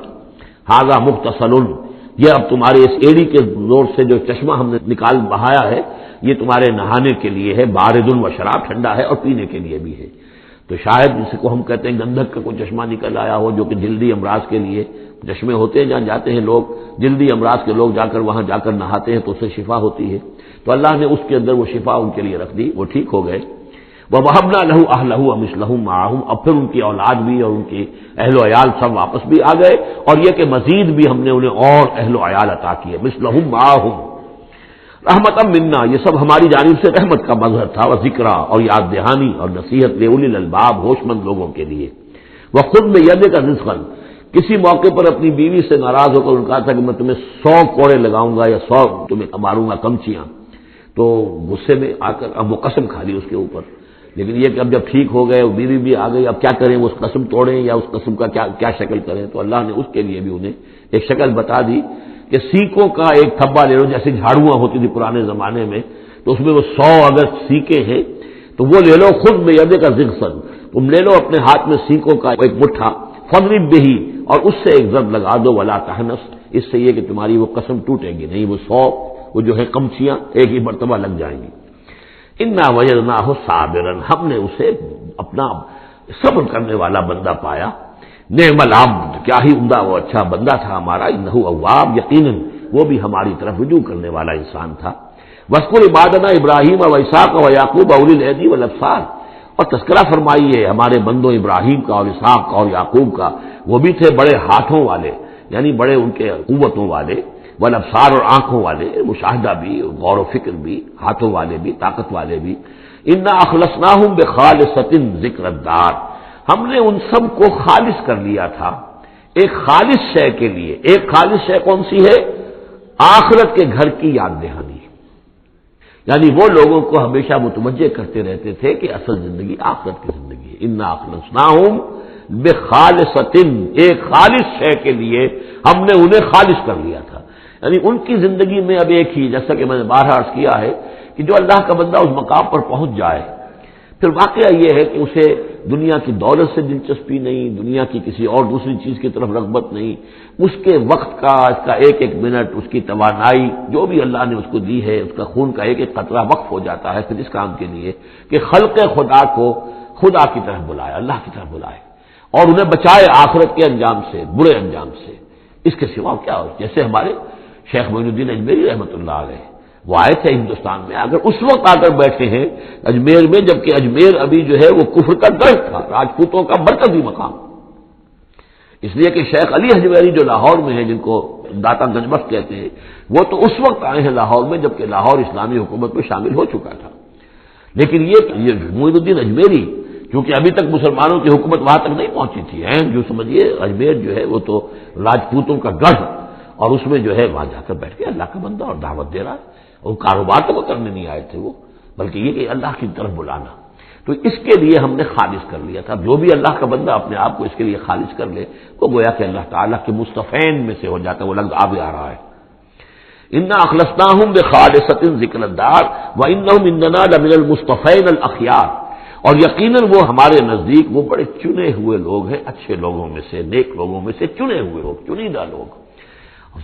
ھذا مغتسل، یہ اب تمہارے اس ایڑی کے زور سے جو چشمہ ہم نے نکال بہایا ہے یہ تمہارے نہانے کے لیے ہے، بارد و شراب، ٹھنڈا ہے، اور پینے کے لیے بھی ہے. تو شاید جس کو ہم کہتے ہیں گندھک کا کوئی چشمہ نکل آیا ہو، جو کہ جلدی امراض کے لیے چشمے ہوتے ہیں جہاں جاتے ہیں لوگ، جلدی امراض کے لوگ جا کر وہاں جا کر نہاتے ہیں تو اس سے شفا ہوتی ہے. تو اللہ نے اس کے اندر وہ شفا ان کے لیے رکھ دی، وہ ٹھیک ہو گئے. وَوَهَبْنَا لَهُ أَهْلَهُ وَمِثْلَهُم مَّعَهُمْ، اب پھر ان کی اولاد بھی اور ان کی اہل و عیال سب واپس بھی آ گئے، اور یہ کہ مزید بھی ہم نے انہیں اور اہل و عیال عطا کیے. مِثْلَهُم مَّعَهُمْ رحمتًا مِنَّا، یہ سب ہماری جانب سے رحمت کا مظہر تھا، وذکریٰ، اور یاد دہانی اور نصیحت، لِأُولِي الْأَلْبَاب، ہوش مند لوگوں کے لیے. وَخُذْ بِيَدِكَ رِزْقًا، کسی موقع پر اپنی بیوی سے ناراض ہو کر ان کا تھا کہ میں تمہیں 100 کوڑے لگاؤں گا یا 100 تمہیں ماروں گا کمچیاں، تو غصے میں آ کر اب وہ قسم کھا لی اس کے اوپر. لیکن یہ کہ اب جب ٹھیک ہو گئے، بیوی بھی آ گئی، اب کیا کریں، وہ اس قسم توڑیں یا اس قسم کا کیا شکل کریں. تو اللہ نے اس کے لیے بھی انہیں ایک شکل بتا دی کہ سیکوں کا ایک تھبا لے لو، جیسے جھاڑوواں ہوتی تھی پرانے زمانے میں، تو اس میں وہ 100 اگر سیکے ہیں تو وہ لے لو. خود بیدک رزقا، تم لے لو اپنے ہاتھ میں سیکوں کا ایک مٹھا، فضرب بہ، اور اس سے ایک ضرب لگا دو، ولا تحنس، اس سے یہ کہ تمہاری وہ قسم ٹوٹے گی نہیں، وہ 100 وہ جو ہے کمچیاں ایک ہی مرتبہ لگ جائیں گی. انا وجدناہ صابرا، ہم نے اسے اپنا صبر کرنے والا بندہ پایا. نعم العبد، کیا ہی عمدہ وہ اچھا بندہ تھا ہمارا. انہ اواب، یقیناً وہ بھی ہماری طرف رجوع کرنے والا انسان تھا. واذکر عبادنا ابراہیم و اسحاق و یعقوب اولی الایدی والابصار، اور تذکرہ فرمائیے ہمارے بندوں ابراہیم کا اور اسحاق کا اور یعقوب کا، وہ بھی تھے بڑے ہاتھوں والے، یعنی بڑے ان کے قوتوں والے، والابصار، اور آنکھوں والے، مشاہدہ بھی، غور و فکر بھی، ہاتھوں والے بھی، طاقت والے بھی. انا اخلصناہم بخالصۃ ذکر الدار، ہم نے ان سب کو خالص کر لیا تھا ایک خالص شے کے لیے. ایک خالص شے کون سی ہے؟ آخرت کے گھر کی یاد دہانی، یعنی وہ لوگوں کو ہمیشہ متوجہ کرتے رہتے تھے کہ اصل زندگی آخرت کی زندگی ہے. انا اخلصناہم بخالصۃ، ایک خالص شے کے لیے ہم نے انہیں خالص کر لیا تھا. یعنی ان کی زندگی میں اب ایک ہی، جیسا کہ میں نے بارہا عرض کیا ہے کہ جو اللہ کا بندہ اس مقام پر پہنچ جائے، پھر واقعہ یہ ہے کہ اسے دنیا کی دولت سے دلچسپی نہیں، دنیا کی کسی اور دوسری چیز کی طرف رغبت نہیں. اس کے وقت کا، اس کا ایک ایک منٹ، اس کی توانائی جو بھی اللہ نے اس کو دی ہے، اس کا خون کا ایک ایک قطرہ وقف ہو جاتا ہے پھر اس کام کے لیے کہ خلق خدا کو خدا کی طرف بلائے، اللہ کی طرف بلائے، اور انہیں بچائے آخرت کے انجام سے، برے انجام سے. اس کے سوا کیا ہو؟ جیسے ہمارے شیخ معین الدین اجمیری رحمۃ اللہ علیہ، وہ آئے تھے ہندوستان میں، اگر اس وقت آ کر بیٹھے ہیں اجمیر میں، جبکہ اجمیر ابھی جو ہے وہ کفر کا گڑھ تھا، راجپوتوں کا مرکزی مقام. اس لیے کہ شیخ علی حجویری جو لاہور میں ہیں، جن کو داتا گنج بخش کہتے ہیں، وہ تو اس وقت آئے ہیں لاہور میں جبکہ لاہور اسلامی حکومت میں شامل ہو چکا تھا. لیکن یہ معین الدین اجمیری، کیونکہ ابھی تک مسلمانوں کی حکومت وہاں تک نہیں پہنچی تھی، جو سمجھیے اجمیر جو ہے وہ تو راجپوتوں کا گڑھ، اور اس میں جو ہے وہاں جا کر بیٹھ کے اللہ کا بندہ اور دعوت دے رہا ہے. اور کاروبار تو وہ کرنے نہیں آئے تھے وہ، بلکہ یہ کہ اللہ کی طرف بلانا. تو اس کے لیے ہم نے خالص کر لیا تھا. جو بھی اللہ کا بندہ اپنے آپ کو اس کے لیے خالص کر لے، وہ گویا کہ اللہ تعالیٰ کے مصطفین میں سے ہو جاتا ہے. وہ لفظ آ رہا ہے. انا اخلصناہم بخالصۃ ذکر الدار وانہم عندنا لمن المصطفین الاخیار، اور یقیناً وہ ہمارے نزدیک وہ بڑے چنے ہوئے لوگ ہیں، اچھے لوگوں میں سے، نیک لوگوں میں سے چنے ہوئے لوگ، چنیدہ لوگ۔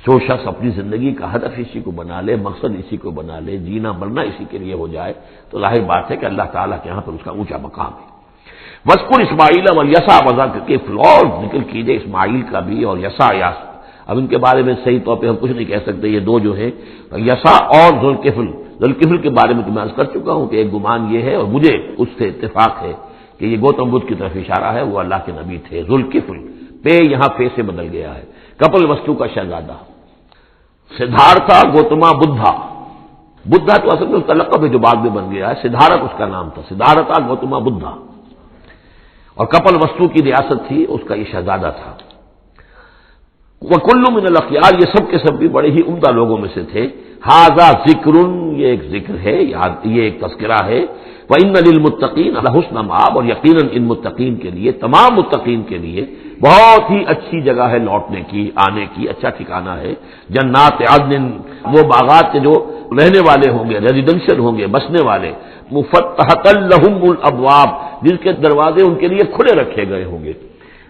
جو شخص اپنی زندگی کا ہدف اسی کو بنا لے، مقصد اسی کو بنا لے، جینا مرنا اسی کے لیے ہو جائے، تو ظاہر بات ہے کہ اللہ تعالیٰ کے یہاں پر اس کا اونچا مقام ہے۔ وَاذْكُرْ إِسْمَاعِيلَ وَالْيَسَعَ وَذَا کیفل، اور ذکر کیجئے اسماعیل کا بھی اور یسع یاس۔ اب ان کے بارے میں صحیح طور پہ ہم کچھ نہیں کہہ سکتے، یہ دو جو ہیں یسع اور ذوالکفل، ذوالکفل کے بارے میں تو میں عرض کر چکا ہوں کہ ایک گمان یہ ہے اور مجھے اس سے اتفاق ہے کہ یہ گوتم بدھ کی طرف اشارہ ہے، وہ اللہ کے نبی تھے۔ ذوالکفل پہ یہاں پہ سے بدل گیا ہے، کپل وستو کا شہزادہ، سدھارتھا گوتما بدھا۔ بدھا تو اصل میں اس کا لقب ہے جو بعد میں بن گیا ہے، سدھارت اس کا نام تھا، سدھارتھا گوتما بدھا، اور کپل وستو کی ریاست تھی، اس کا یہ شہزادہ تھا۔ وَكُلُّ مِنَ الْأَخْيَارِ، یہ سب کے سب بھی بڑے ہی عمدہ لوگوں میں سے تھے۔ ھذا ذکر، یہ ایک ذکر ہے، یہ ایک تذکرہ ہے۔ وَإِنَّ لِلْمُتَّقِينَ لَحُسْنَ مآب، اور یقیناً ان متقین کے لیے، تمام متقین کے لیے بہت ہی اچھی جگہ ہے لوٹنے کی، آنے کی، اچھا ٹھکانہ ہے۔ جنات عدن، وہ باغات کے جو رہنے والے ہوں گے، ریزیڈنشل ہوں گے، بسنے والے، مفتحۃ لہم الابواب، جن کے دروازے ان کے لیے کھلے رکھے گئے ہوں گے۔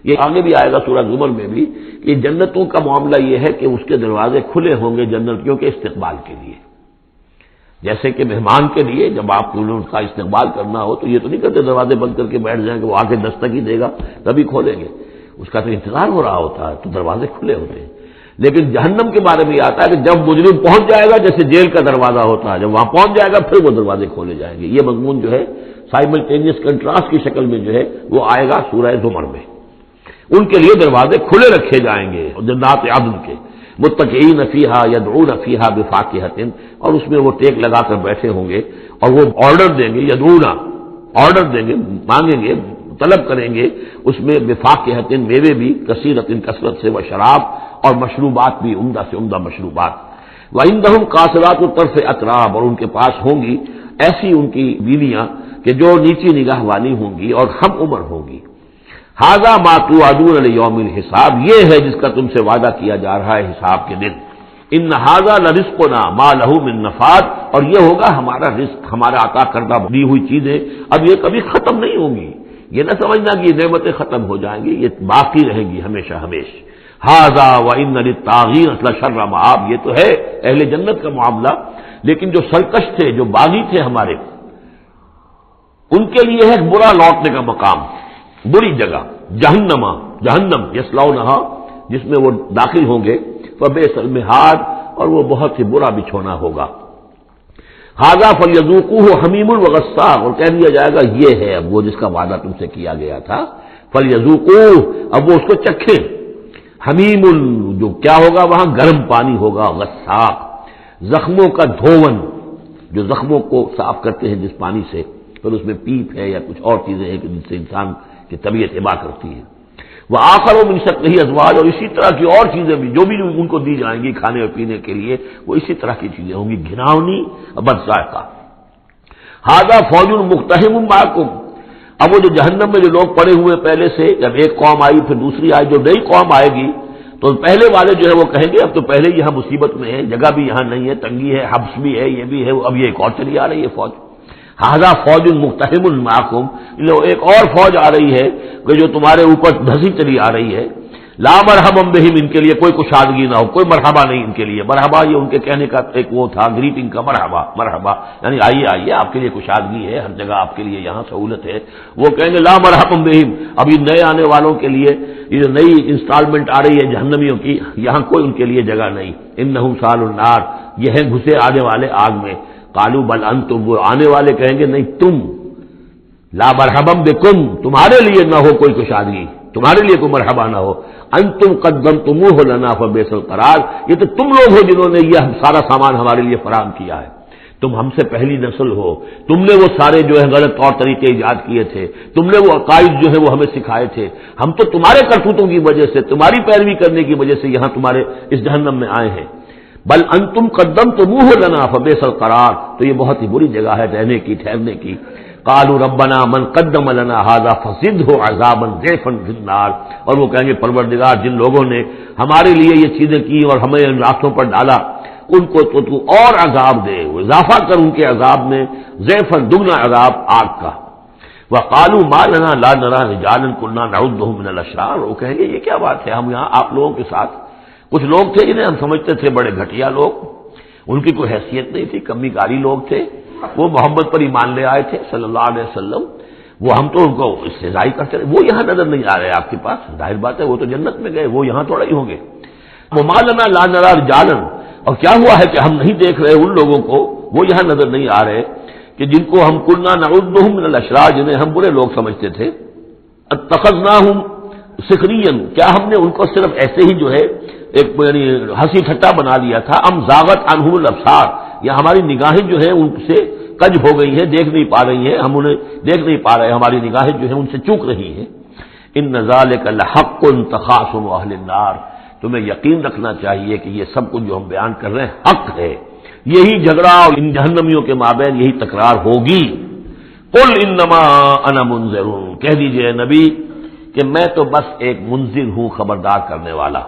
یہ آگے بھی آئے گا سورہ زمر میں بھی کہ جنتوں کا معاملہ یہ ہے کہ اس کے دروازے کھلے ہوں گے جنتیوں کے استقبال کے لیے، جیسے کہ مہمان کے لیے جب آپ کو ان کا استقبال کرنا ہو تو یہ تو نہیں کرتے دروازے بند کر کے بیٹھ جائیں کہ وہ آ کے دستک ہی دے گا تبھی کھولیں گے، اس کا تو انتظار ہو رہا ہوتا ہے، تو دروازے کھلے ہوتے ہیں۔ لیکن جہنم کے بارے میں یہ آتا ہے کہ جب مجرم پہنچ جائے گا، جیسے جیل کا دروازہ ہوتا ہے، جب وہاں پہنچ جائے گا پھر وہ دروازے کھولے جائیں گے۔ یہ مضمون جو ہے سائملٹینیس کنٹراسٹ کی شکل میں جو ہے وہ آئے گا سورہ زمر میں۔ ان کے لیے دروازے کھلے رکھے جائیں گے جنات عدن کے، متکئین فیہا یدعون فیہا بفاکہۃ، اور اس میں وہ ٹیک لگا کر بیٹھے ہوں گے اور وہ آرڈر دیں گے، یدعون آرڈر دیں گے، مانگیں گے، طلب کریں گے اس میں بفاکہۃ، میوے بھی، کثیرۃ کثرت سے، و شراب، اور مشروبات بھی، عمدہ سے عمدہ مشروبات۔ وعندہم قاصرات الطرف اتراب، اور ان کے پاس ہوں گی ایسی ان کی بیویاں کہ جو نیچی نگاہ والی ہوں گی اور ہم عمر ہوں گی۔ ھذا ما توعدون لیوم الحساب، یہ ہے جس کا تم سے وعدہ کیا جا رہا ہے حساب کے دن۔ ان ھذا لرزقنا ما لہ من نفاد، اور یہ ہوگا ہمارا رزق، ہمارا عطا کردہ دی ہوئی چیزیں، اب یہ کبھی ختم نہیں ہوں گی۔ یہ نہ سمجھنا کہ یہ نعمتیں ختم ہو جائیں گی، یہ باقی رہیں گی ہمیشہ ہمیشہ۔ ھذا وان للطاغین لشر مآب، یہ تو ہے اہل جنت کا معاملہ، لیکن جو سرکش تھے، جو باغی تھے ہمارے، ان کے لیے ہے برا لوٹنے کا مقام، بری جگہ، جہنم یصلونھا، جس میں وہ داخل ہوں گے، فبئس المہاد، اور وہ بہت ہی برا بچھونا ہوگا۔ ھذا فلیذوقوہ حمیم وغساق، اور کہہ دیا جائے گا یہ ہے اب وہ جس کا وعدہ تم سے کیا گیا تھا، فلیذوقوہ، اب وہ اس کو چکھیں۔ حمیم، جو کیا ہوگا وہاں گرم پانی ہوگا، غساق، زخموں کا دھون، جو زخموں کو صاف کرتے ہیں جس پانی سے، پھر اس میں پیپ ہے یا کچھ اور چیزیں ہیں کہ جن سے انسان کی طبیعت ابا کرتی ہے۔ وہ آخر و من شکلہ ازواج، اور اسی طرح کی اور چیزیں بھی جو بھی ان کو دی جائیں گی کھانے اور پینے کے لیے، وہ اسی طرح کی چیزیں ہوں گی، گھناؤنی اور بد ذائقہ۔ ھذا فوج مقتحم معکم، اب وہ جو جہنم میں جو لوگ پڑے ہوئے پہلے سے، جب ایک قوم آئی پھر دوسری آئی، جو نئی قوم آئے گی تو پہلے والے جو ہے وہ کہیں گے اب تو پہلے یہاں مصیبت میں ہے، جگہ بھی یہاں نہیں ہے، تنگی ہے، حبس بھی ہے، یہ بھی ہے، اب یہ ایک اور چلی آ رہی ہے فوج۔ ھذا فوج مقتحم معکم، ایک اور فوج آ رہی ہے کہ جو تمہارے اوپر دھسی چلی آ رہی ہے۔ لا مرحبا بہم، ان کے لیے کوئی کشادگی نہ ہو، کوئی مرحبا نہیں ان کے لیے۔ مرحبا یہ ان کے کہنے کا ایک وہ تھا، گریٹنگ کا، مرحبا مرحبا، یعنی آئیے آئیے، آپ کے لیے کشادگی ہے، ہر جگہ آپ کے لیے یہاں سہولت ہے۔ وہ کہیں گے لا مرحبا بہم، اب یہ نئے آنے والوں کے لیے یہ جو نئی انسٹالمنٹ آ رہی ہے جہنمیوں کی، یہاں کوئی ان کے لیے جگہ نہیں۔ انہم صالوا النار، یہ ہے گھسے آنے والے آگ میں۔ قالوا بل انتم، وہ آنے والے کہیں گے نہیں تم، لا مرحبا بکم، تمہارے لیے نہ ہو کوئی کشادگی، تمہارے لیے کوئی مرحبا نہ ہو۔ انتم قدمتموہ لنا فبئس القرار، یہ تو تم لوگ ہو جنہوں نے یہ سارا سامان ہمارے لیے فراہم کیا ہے، تم ہم سے پہلی نسل ہو، تم نے وہ سارے جو ہے غلط طور طریقے ایجاد کیے تھے، تم نے وہ عقائد جو ہے وہ ہمیں سکھائے تھے، ہم تو تمہارے کرتوتوں کی وجہ سے، تمہاری پیروی کرنے کی وجہ سے یہاں تمہارے اس جہنم میں آئے ہیں۔ بل انتم قدمتموہ لنا فبئس القرار، تو یہ بہت ہی بری جگہ ہے رہنے کی، ٹھہرنے کی۔ قالوا ربنا من قدم لنا هذا فزده عذابا ضعفا في النار، اور وہ کہیں گے پروردگار جن لوگوں نے ہمارے لیے یہ چیزیں کی اور ہمیں ان راستوں پر ڈالا، ان کو تو اور عذاب دے، وہ اضافہ کر ان کے عذاب میں، ضعفاً دگنا عذاب آگ کا۔ وقالوا ما لنا لا نرى رجالا كنا نعدهم من الاشرار، وہ کہیں گے یہ کیا بات ہے، ہم یہاں آپ لوگوں کے ساتھ کچھ لوگ تھے جنہیں ہم سمجھتے تھے بڑے گھٹیا لوگ، ان کی کوئی حیثیت نہیں تھی، کمی کاری لوگ تھے، وہ محمد پر ایمان لے آئے تھے صلی اللہ علیہ وسلم، وہ ہم تو ان کو استہزائی کرتے رہے، وہ یہاں نظر نہیں آ رہے آپ کے پاس، ظاہر بات ہے وہ تو جنت میں گئے، وہ یہاں تھوڑا ہی ہوں گے۔ وما لنا لا نرى رجالا، اور کیا ہوا ہے کہ ہم نہیں دیکھ رہے ان لوگوں کو، وہ یہاں نظر نہیں آ رہے کہ جن کو ہم كنا نعدهم من الاشرار، جنہیں ہم برے لوگ سمجھتے تھے، اتخذناهم سخريا، کیا ہم نے ان کو صرف ایسے ہی جو ہے ایک یعنی ہنسی ٹھٹا بنا لیا تھا، ام زاغت عنهم الابصار، یا ہماری نگاہیں جو ہیں ان سے کج ہو گئی ہیں، دیکھ نہیں پا رہی ہیں، ہم انہیں دیکھ نہیں پا رہے، ہماری نگاہیں جو ہیں ان سے چوک رہی ہیں۔ ان ذلک لحق تخاصم اہل النار، تمہیں یقین رکھنا چاہیے کہ یہ سب کچھ جو ہم بیان کر رہے ہیں حق ہے، یہی جھگڑا اور ان جہنمیوں کے مابین یہی تکرار ہوگی۔ قل انما انا منذر، کہہ دیجئے نبی کہ میں تو بس ایک منذر ہوں، خبردار کرنے والا۔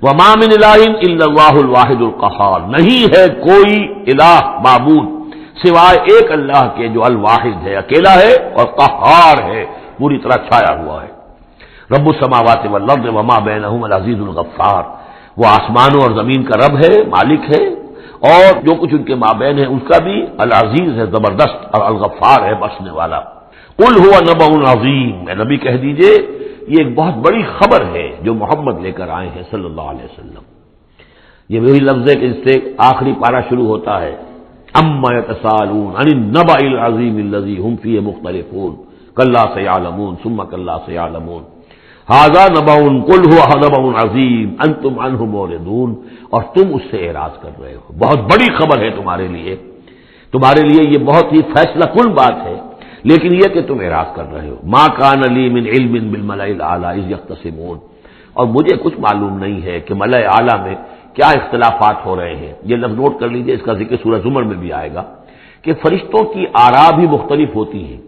وما من الہ الا اللہ الواحد القہار، نہیں ہے کوئی الہ معبود سوائے ایک اللہ کے جو الواحد ہے، اکیلا ہے اور قہار ہے، پوری طرح چھایا ہوا ہے۔ رب السماوات والارض وما بینہما العزیز الغفار، وہ آسمانوں اور زمین کا رب ہے، مالک ہے، اور جو کچھ ان کے مابین ہے اس کا بھی العزیز ہے، زبردست، اور الغفار ہے، بخشنے والا۔ قل هو نبأ عظیم، اے نبی کہہ دیجئے یہ ایک بہت بڑی خبر ہے جو محمد لے کر آئے ہیں صلی اللہ علیہ وسلم۔ یہ وہی لفظ ہے کہ اس سے آخری پارہ شروع ہوتا ہے، اما یتساءلون عن النبأ العظیم الذی هم فیہ مختلفون کلا سیعلمون ثم کلا سیعلمون ھذا نبأ قل هو نبأ عظیم انتم عنہ معرضون، اور تم اس سے اعراض کر رہے ہو، بہت بڑی خبر ہے تمہارے لیے یہ بہت ہی فیصلہ کن بات ہے، لیکن یہ کہ تم اعراض کر رہے ہو۔ ما کان لی من علم بالملأ الاعلی اذ یختصمون، اور مجھے کچھ معلوم نہیں ہے کہ ملأ اعلی میں کیا اختلافات ہو رہے ہیں۔ یہ لفظ نوٹ کر لیجئے، اس کا ذکر سورہ زمر میں بھی آئے گا کہ فرشتوں کی آراء بھی مختلف ہوتی ہیں،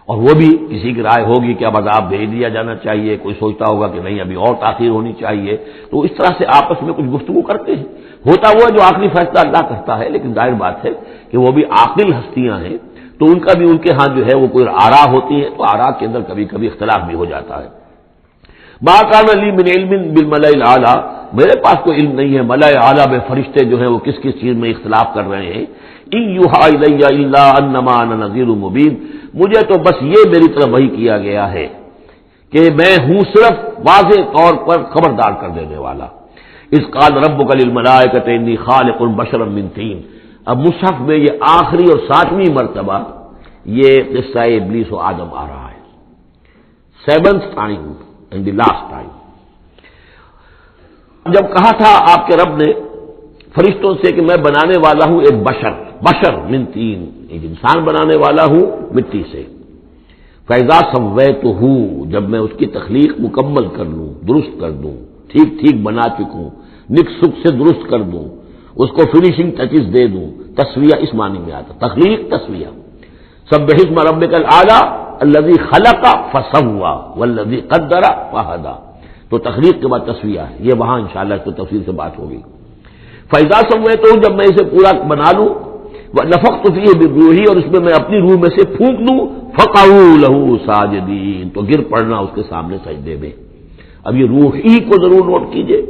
اور وہ بھی کسی کی رائے ہوگی کہ اب عذاب بھیج دیا جانا چاہیے، کوئی سوچتا ہوگا کہ نہیں ابھی اور تاخیر ہونی چاہیے، تو اس طرح سے آپس میں کچھ گفتگو کرتے ہیں۔ ہوتا ہوا جو آخری فیصلہ اللہ کرتا ہے، لیکن ظاہر بات ہے کہ وہ بھی عاقل ہستیاں ہیں، تو ان کا بھی ان کے ہاں جو ہے وہ کوئی آراء ہوتی ہے، تو آراء کے اندر کبھی کبھی اختلاف بھی ہو جاتا ہے۔ ما کان لی من علم بالملأ الاعلی، میرے پاس کوئی علم نہیں ہے ملأ اعلی میں فرشتے جو ہیں وہ کس کس چیز میں اختلاف کر رہے ہیں۔ ان یوحی الی الا انما انا نذیر مبین، مجھے تو بس یہ میری طرف وحی کیا گیا ہے کہ میں ہوں صرف واضح طور پر خبردار کر دینے والا۔ اذ قال ربک للملائکۃ انی خالق بشرا من طین، اب مصحف میں یہ آخری اور 7ویں مرتبہ یہ قصہ ابلیس و آدم آ رہا ہے، 7th time and the last time۔ جب کہا تھا آپ کے رب نے فرشتوں سے کہ میں بنانے والا ہوں ایک بشر من طین، ایک انسان بنانے والا ہوں مٹی سے، فَإِذَا سَوَّيْتُهُ، جب میں اس کی تخلیق مکمل کر لوں، درست کر دوں، ٹھیک بنا چکوں، نک سک سے درست کر دوں، اس کو فنیشنگ ٹچز دے دوں، تسویہ اس معنی میں آتا، تخلیق تسویہ۔ سبح اسم ربک الاعلی الذی خلق فسوی والذی قدر فہدی، تو تخلیق کے بعد تسویہ ہے، یہ وہاں انشاءاللہ اس کو تفصیل سے بات ہوگی۔ فَإِذَا سَوَّيْتُهُ، جب میں اسے پورا بنا لوں، وَنَفَخْتُ فِيهِ مِن رُوحِي، اور اس میں میں اپنی روح میں سے پھونک دوں، فَقَعُوا لَهُ سَاجِدِينَ، تو گر پڑنا اس کے سامنے سجدے میں۔ اب یہ روح ہی کو ضرور نوٹ کیجئے،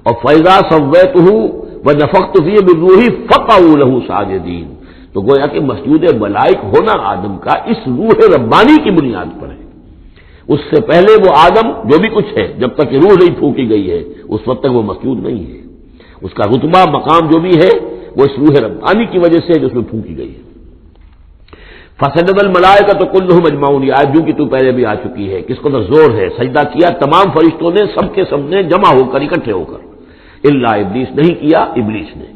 اور فَإِذَا سَوَّيْتُهُ وَنَفَخْتُ فِيهِ مِن رُوحِي فَقَعُوا لَهُ سَاجِدِينَ، تو گویا کہ مسجود ملائک ہونا آدم کا اس روح ربانی کی بنیاد پر ہے۔ اس سے پہلے وہ آدم جو بھی کچھ ہے، جب تک کہ روح نہیں پھونکی گئی ہے اس وقت تک وہ مسجود نہیں ہے، اس کا رتبہ مقام جو بھی ہے وہ اس روح ربانی کی وجہ سے جو اس میں پھونکی گئی ہے۔ فسجد الملائکۃ کلھم اجمعون، یہ آیت جو کہ تو پہلے بھی آ چکی ہے، کس قدر زور ہے، سجدہ کیا تمام فرشتوں نے، سب کے سب نے جمع ہو کر، اکٹھے ہو کر، الا ابلیس، نہیں کیا ابلیس نے،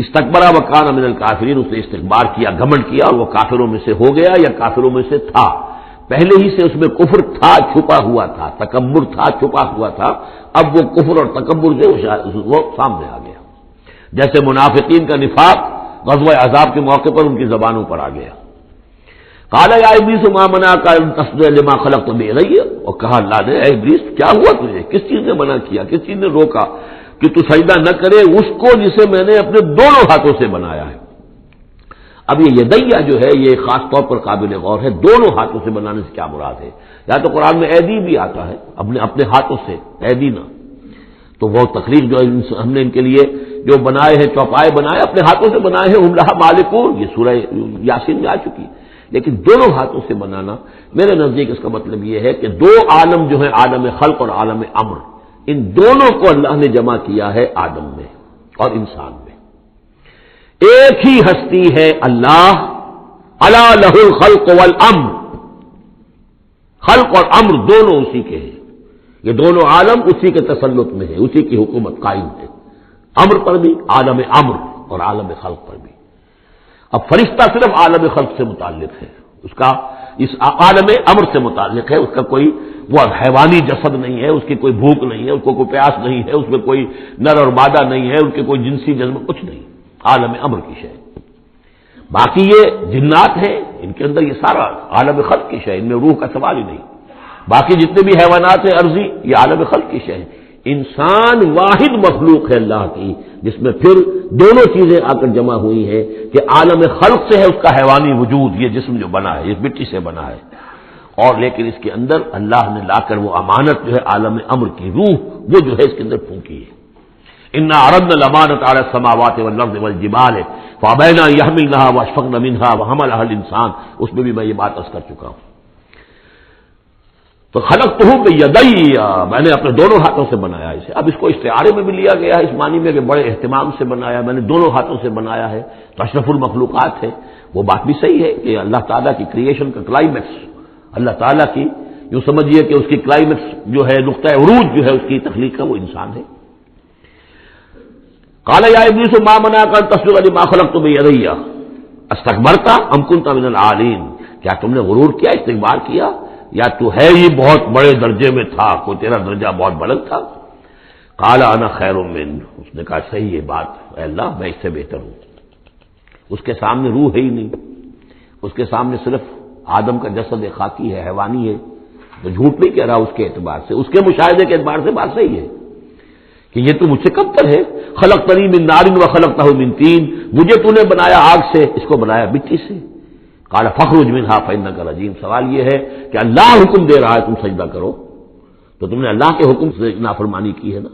استکبر وکان من الکافرین، اس نے استکبار کیا، گھمنڈ کیا، اور وہ کافروں میں سے ہو گیا یا کافروں میں سے تھا، پہلے ہی سے اس میں کفر تھا، چھپا ہوا تھا، تکبر تھا، چھپا ہوا تھا، اب وہ کفر اور تکبر سے وہ سامنے آ گیا، جیسے منافقین کا نفاق غزوہ احزاب کے موقع پر ان کی زبانوں پر آ گیا۔ قال یا ابلیس ما منعک ان تسجد لما خلقت بیدی، اور کہا اللہ نے اے ابلیس کیا ہوا تجھے، کس چیز نے منع کیا، کس چیز نے روکا کہ تو سجدہ نہ کرے اس کو جسے میں نے اپنے دونوں ہاتھوں سے بنایا ہے۔ اب یہ یدیہ جو ہے یہ خاص طور پر قابل غور ہے، دونوں ہاتھوں سے بنانے سے کیا مراد ہے؟ یا تو قرآن میں ایدی بھی آتا ہے، اپنے ہاتھوں سے، ایدی نہ، تو وہ تخلیق جو ہم نے ان کے لیے جو بنائے ہیں، چوپائے بنائے اپنے ہاتھوں سے بنائے ہیں، ہم لہا مالکون، یہ سورہ یاسین میں آ چکی، لیکن دونوں ہاتھوں سے بنانا میرے نزدیک اس کا مطلب یہ ہے کہ دو عالم جو ہے، عالم خلق اور عالم امر، ان دونوں کو اللہ نے جمع کیا ہے آدم میں اور انسان میں۔ ایک ہی ہستی ہے اللہ، الا لہ الخلق والامر، خلق اور امر دونوں اسی کے ہیں، یہ دونوں عالم اسی کے تسلط میں ہے، اسی کی حکومت قائم ہے، امر پر بھی، عالم امر اور عالم خلق پر بھی۔ اب فرشتہ صرف عالم خلق سے متعلق ہے، اس کا اس عالم امر سے متعلق ہے، اس کا کوئی وہ حیوانی جسد نہیں ہے، اس کی کوئی بھوک نہیں ہے، اس کو کوئی پیاس نہیں ہے، اس میں کوئی نر اور مادہ نہیں ہے، ان کے کوئی جنسی جذبہ کچھ نہیں، عالم امر کی شے۔ باقی یہ جنات ہیں، ان کے اندر یہ سارا عالم خلق کی شے، ان میں روح کا سوال ہی نہیں۔ باقی جتنے بھی حیوانات ہیں ارضی، یہ عالم خلق کی شے ہے۔ انسان واحد مخلوق ہے اللہ کی، جس میں پھر دونوں چیزیں آ کر جمع ہوئی ہیں کہ عالم خلق سے ہے اس کا حیوانی وجود، یہ جسم جو بنا ہے، اس مٹی سے بنا ہے، اور لیکن اس کے اندر اللہ نے لا کر وہ امانت جو ہے عالم امر کی روح، وہ جو ہے اس کے اندر پھونکی ہے۔ انا عرضنا الامانۃ علی السماوات والارض والجبال فابین ان یحملنها واشفقن منها وحملها الانسان، اس میں بھی میں یہ بات عرض کر چکا ہوں۔ تو خلقتہ بیدی، میں نے اپنے دونوں ہاتھوں سے بنایا اسے۔ اب اس کو استعارے میں بھی لیا گیا ہے اس معنی میں کہ بڑے اہتمام سے بنایا، میں نے دونوں ہاتھوں سے بنایا ہے، تو اشرف المخلوقات ہے۔ وہ بات بھی صحیح ہے کہ اللہ تعالیٰ کی کریشن کا کلائمیکس، اللہ تعالیٰ کی یوں سمجھیے کہ اس کی کلائمیکس جو ہے، نقطہ عروج جو ہے اس کی تخلیق کا، وہ انسان ہے۔ قال یا ابلیس ما منعک ان تسجد لما خلقت بیدی استکبرت ام کنت من العالین، کیا تم نے غرور کیا، استکبار کیا، یا تو ہے ہی بہت بڑے درجے میں تھا، کوئی تیرا درجہ بہت بلند تھا؟ قال انا خیر من، اس نے کہا صحیح ہے بات، اے اللہ میں اس سے بہتر ہوں۔ اس کے سامنے روح ہے ہی نہیں، اس کے سامنے صرف آدم کا جسد خاکی ہے، حیوانی ہے، تو جھوٹ نہیں کہہ رہا اس کے اعتبار سے، اس کے مشاہدے کے اعتبار سے بات صحیح ہے کہ یہ تو مجھ سے کم تر ہے۔ خلقتنی من نار وخلقتہ من طین، مجھے تو نے بنایا آگ سے، اس کو بنایا مٹی سے۔ قال فاخرج منها فانک رجیم، سوال یہ ہے کہ اللہ حکم دے رہا ہے تم سجدہ کرو، تو تم نے اللہ کے حکم سے نافرمانی کی ہے نا۔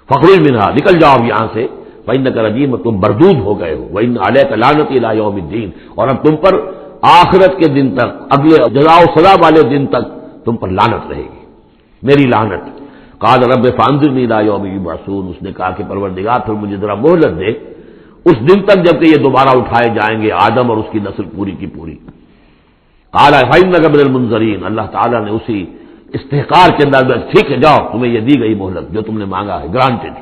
فاخرج منها، نکل جاؤ اب یہاں سے، فانک رجیم، تم مردود ہو گئے ہو، وان علیک لعنتی الی یوم الدین، اور اب تم پر آخرت کے دن تک، اگلے جزا و سزا والے دن تک تم پر لعنت رہے گی، میری لعنت۔ قال رب فانظرنی الی یوم یبعثون، اس نے کہا کہ پروردگار پھر مجھے ذرا مہلت دے اس دن تک جب کہ یہ دوبارہ اٹھائے جائیں گے، آدم اور اس کی نسل پوری کی پوری۔ قال فإنک من المنظرین، اللہ تعالیٰ نے اسی استحقار کے اندر، ٹھیک ہے جاؤ تمہیں یہ دی گئی مہلت جو تم نے مانگا ہے، گرانٹڈ۔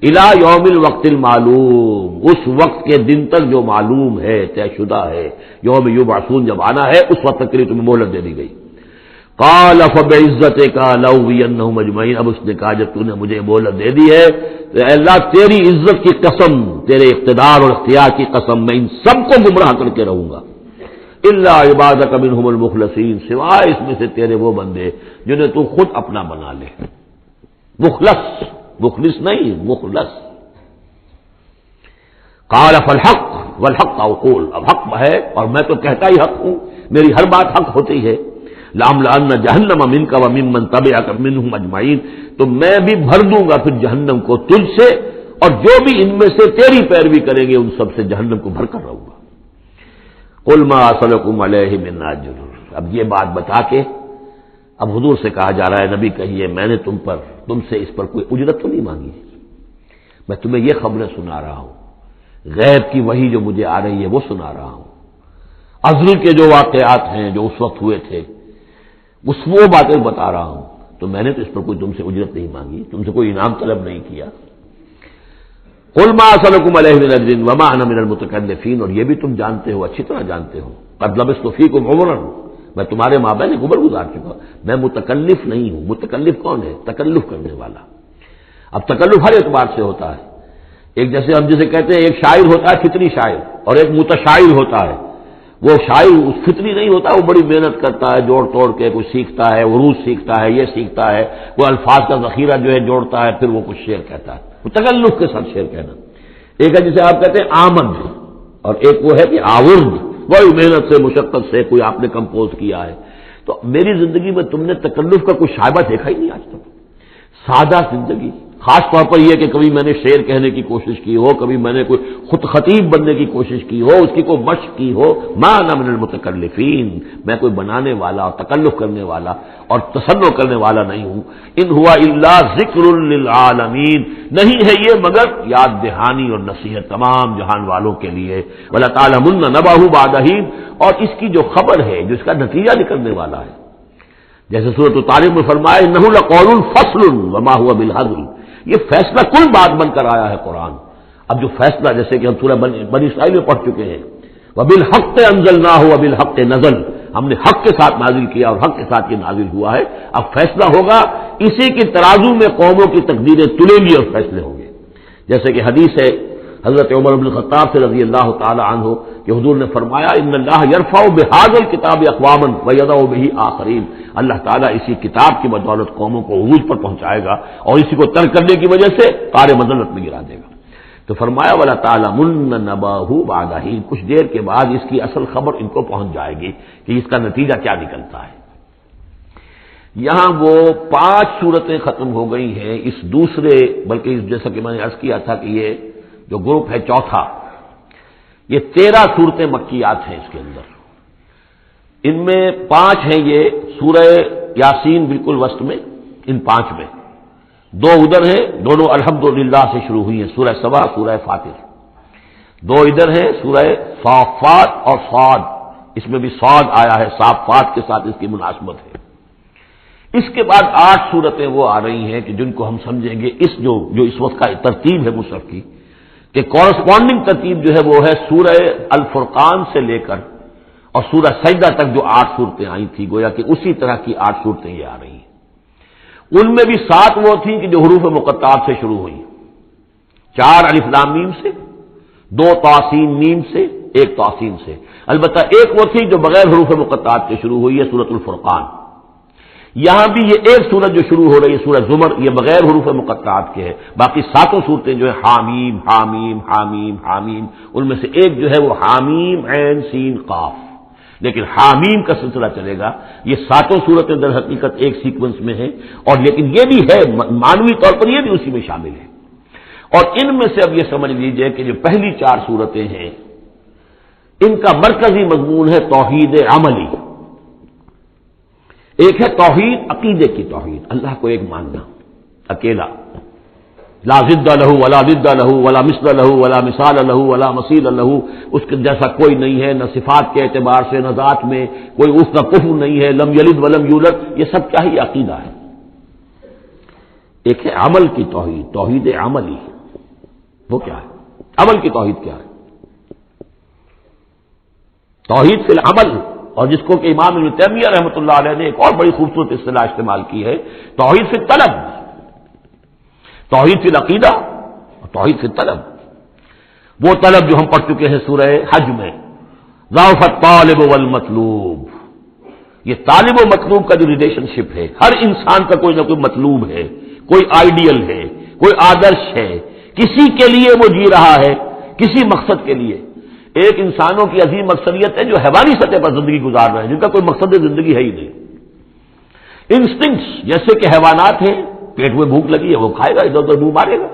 الی یوم الوقت المعلوم، اس وقت کے دن تک جو معلوم ہے، طے شدہ ہے، یوم یبعثون جب آنا ہے اس وقت تک کے لیے تمہیں مہلت دے دی گئی۔ قال فبعزتک لأغوینہم اجمعین، اب اس نے کہا جب تو نے مجھے مہلت دے دی ہے تو اے اللہ تیری عزت کی قسم، تیرے اقتدار اور اختیار کی قسم، میں ان سب کو گمراہ کر کے رہوں گا، الا عبادک منہم المخلصین، سوائے اس میں سے تیرے وہ بندے جنہیں تو خود اپنا بنا لے، مخلص، مخلص نہیں، مخلص۔ قال فالحق والحق اقول، اب حق ہے اور میں تو کہتا ہی حق ہوں، میری ہر بات حق ہوتی ہے۔ لأملأن جہنم منک وممن تبعک منہم اجمعین، تو میں بھی بھر دوں گا پھر جہنم کو تجھ سے اور جو بھی ان میں سے تیری پیروی کریں گے ان سب سے جہنم کو بھر کر رہوں گا۔ قل ما اسألکم علیہ من اجر، اب یہ بات بتا کے اب حضور سے کہا جا رہا ہے نبی کہیے میں نے تم سے اس پر کوئی اجرت تو نہیں مانگی، میں تمہیں یہ خبریں سنا رہا ہوں، غیب کی وحی جو مجھے آ رہی ہے وہ سنا رہا ہوں، ازل کے جو واقعات ہیں جو اس وقت ہوئے تھے اس وہ باتیں بتا رہا ہوں، تو میں نے تو اس پر کوئی تم سے اجرت نہیں مانگی، تم سے کوئی انعام طلب نہیں کیا۔ قل ما اسألکم علیہ من اجر وما انا من المتکلفین، اور یہ بھی تم جانتے ہو، اچھی طرح جانتے ہو، قد لبثت فیکم عمرا، میں تمہارے مابین ایک عمر گزار چکا، میں متکلف نہیں ہوں۔ متکلف کون ہے؟ تکلف کرنے والا۔ اب تکلف ہر اعتبار سے ہوتا ہے، ایک جیسے ہم جسے کہتے ہیں ایک شاعر ہوتا ہے فطری شاعر، اور ایک متشاعر ہوتا ہے۔ وہ شاعر فطری نہیں ہوتا، وہ بڑی محنت کرتا ہے، جوڑ توڑ کے کچھ سیکھتا ہے، عروج سیکھتا ہے، یہ سیکھتا ہے، وہ الفاظ کا ذخیرہ جو ہے جوڑتا ہے، پھر وہ کچھ شعر کہتا ہے۔ وہ تکلف کے ساتھ شعر کہنا. ایک ہے جسے آپ کہتے ہیں آمد، اور ایک وہ ہے کہ آورد، وہی محنت سے مشقت سے کوئی آپ نے کمپوز کیا ہے. تو میری زندگی میں تم نے تکلف کا کوئی شائبہ دیکھا ہی نہیں آج تک. سادہ زندگی، خاص طور پر یہ کہ کبھی میں نے شعر کہنے کی کوشش کی ہو، کبھی میں نے کوئی خود خطیب بننے کی کوشش کی ہو، اس کی کوئی مشق کی ہو. ما انا من المتکلفین، میں کوئی بنانے والا اور تکلف کرنے والا اور تصنع کرنے والا نہیں ہوں. ان ہوا الا ذکر للعالمین، نہیں ہے یہ مگر یاد دہانی اور نصیحت تمام جہان والوں کے لیے. وَلَتَعْلَمُنَّ نَبَأَهُ بَعْدَ حِينٍ، اور اس کی جو خبر ہے، جو اس کا نتیجہ نکلنے والا ہے، جیسے سورۃ الطارق میں فرمایا انہ لقول فصل وما هو بالهزل، یہ فیصلہ کن بات بن کر آیا ہے قرآن. اب جو فیصلہ، جیسے کہ ہم سورہ بنی اسرائیل میں پڑھ چکے ہیں، وبالحق انزلناہ وبالحق نزل، ہم نے حق کے ساتھ نازل کیا اور حق کے ساتھ یہ نازل ہوا ہے. اب فیصلہ ہوگا، اسی کی ترازو میں قوموں کی تقدیریں تلیں گی اور فیصلے ہوں گے. جیسے کہ حدیث ہے حضرت عمر بن الخطاب سے رضی اللہ تعالی عنہ کہ حضور نے فرمایا ان اللہ یرفع بہذا الکتاب اقواما ویضع بہ آخرین، اللہ تعالیٰ اسی کتاب کی بدولت قوموں کو عروج پر پہنچائے گا اور اسی کو ترک کرنے کی وجہ سے قعر مذلت میں گرا دے گا. تو فرمایا وَلَتَعْلَمُنَّ نَبَأَهُ بَعْدَ حِينٍ، کچھ دیر کے بعد اس کی اصل خبر ان کو پہنچ جائے گی کہ اس کا نتیجہ کیا نکلتا ہے. یہاں وہ 5 صورتیں ختم ہو گئی ہیں اس دوسرے، بلکہ جیسا کہ میں نے عرض کیا تھا کہ یہ جو گروپ ہے چوتھا، یہ 13 صورتیں مکیات ہیں اس کے اندر. ان میں 5 ہیں یہ سورہ یاسین بالکل وسط میں، ان 5 میں 2 ادھر ہیں، دونوں الحمدللہ سے شروع ہوئی ہیں، سورہ سبا، سورہ فاطر. 2 ادھر ہیں، سورہ صافات اور صاد، اس میں بھی صاد آیا ہے، صافات کے ساتھ اس کی مناسبت ہے. اس کے بعد 8 صورتیں وہ آ رہی ہیں کہ جن کو ہم سمجھیں گے اس جو اس وقت کا ترتیب ہے مصحف کی، کہ کورسپونڈنگ ترتیب جو ہے وہ ہے سورہ الفرقان سے لے کر اور سورہ سجدہ تک جو 8 صورتیں آئی تھی، گویا کہ اسی طرح کی 8 صورتیں یہ آ رہی ہیں. ان میں بھی 7 وہ تھیں کہ جو حروف مقطعات سے شروع ہوئی، 4 الف لام میم سے، 2 طاسین میم سے، 1 طاسین سے. البتہ ایک وہ تھی جو بغیر حروف مقطعات کے شروع ہوئی ہے، سورۃ الفرقان. یہاں بھی یہ ایک سورت جو شروع ہو رہی ہے سورہ زمر، یہ بغیر حروف مقطعات کے ہے. باقی 7 صورتیں جو ہے حامیم حامیم حامیم حامیم، ان میں سے ایک جو ہے وہ حامیم عین سین قاف، لیکن حامیم کا سلسلہ چلے گا. یہ 7 صورتیں در حقیقت ایک سیکوینس میں ہیں، اور لیکن یہ بھی ہے معنوی طور پر یہ بھی اسی میں شامل ہے. اور ان میں سے اب یہ سمجھ لیجئے کہ جو پہلی 4 صورتیں ہیں ان کا مرکزی مضمون ہے توحید عملی. ایک ہے توحید عقیدے کی توحید، اللہ کو ایک ماننا اکیلا، لا ضد لہ ولا ضد لہ ولا مثل لہ ولا مثال لہ ولا مثیل لہ، اس کے جیسا کوئی نہیں ہے، نہ صفات کے اعتبار سے، نہ ذات میں کوئی اس کا کفر نہیں ہے، لم یلد ولم یولد. یہ سب کیا ہی عقیدہ ہے. ایک ہے عمل کی توحید، توحید عملی. وہ کیا ہے؟ عمل کی توحید کیا ہے؟ توحید فی العمل، اور جس کو کہ امام ابن تیمیہ رحمۃ اللہ علیہ نے ایک اور بڑی خوبصورت اصطلاح استعمال کی ہے، توحید فی الطلب، توحید فی العقیدہ اور توحید فی الطلب. وہ طلب جو ہم پڑھ چکے ہیں سورہ حج میں، ضعف الطالب والمطلوب. یہ طالب و مطلوب کا جو ریلیشن شپ ہے، ہر انسان کا کوئی نہ کوئی مطلوب ہے، کوئی آئیڈیل ہے، کوئی آدرش ہے، کسی کے لیے وہ جی رہا ہے، کسی مقصد کے لیے. ایک انسانوں کی عظیم اکثریت ہے جو حیوانی سطح پر زندگی گزار رہے ہیں، جن کا کوئی مقصد زندگی ہے ہی نہیں. انسٹنکٹس جیسے کہ حیوانات ہیں، پیٹ میں بھوک لگی ہے وہ کھائے گا، ادھر ادھر منہ مارے گا.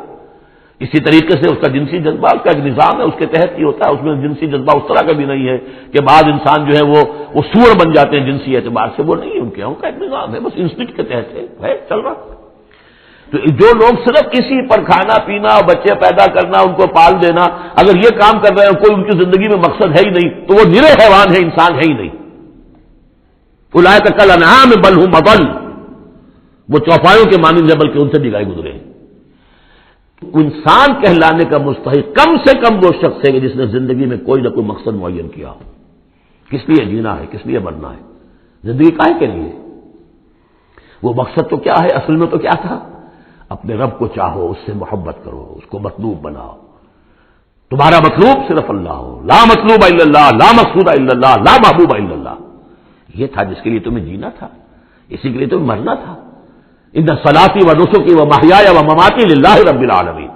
اسی طریقے سے اس کا جنسی جذبہ، اس کا ایک نظام ہے، اس کے تحت ہی ہوتا ہے. اس میں جنسی جذبہ اس طرح کا بھی نہیں ہے کہ بعض انسان جو ہے وہ سور بن جاتے ہیں جنسی اعتبار سے، وہ نہیں ہے. ان کا ایک نظام ہے، بس انسٹنکٹ کے تحت ہے چل رہا. تو جو لوگ صرف کسی پر کھانا پینا، بچے پیدا کرنا، ان کو پال دینا، اگر یہ کام کر رہے ہیں، کوئی ان کی زندگی میں مقصد ہے ہی نہیں، تو وہ نرے حیوان ہے، انسان ہے ہی نہیں. اولئک کالانعام بل ھم اضل، وہ چوپایوں کے مانند ہے بلکہ ان سے بھی گائے گزرے ہیں. انسان کہلانے کا مستحق کم سے کم وہ شخص ہے کہ جس نے زندگی میں کوئی نہ کوئی مقصد معین کیا ہو. کس لیے جینا ہے، کس لیے مرنا ہے، زندگی کاہے کے لیے؟ وہ مقصد تو کیا ہے؟ اصل میں تو کیا تھا؟ اپنے رب کو چاہو، اس سے محبت کرو، اس کو مطلوب بناؤ. تمہارا مطلوب صرف اللہ ہو، لا مطلوب الا اللہ، لا مقصود الا اللہ، لا محبوب الا اللہ. یہ تھا جس کے لیے تمہیں جینا تھا، اسی کے لیے تمہیں مرنا تھا. ان صلاتی و نسکی و محیای و مماتی للہ رب العالمین.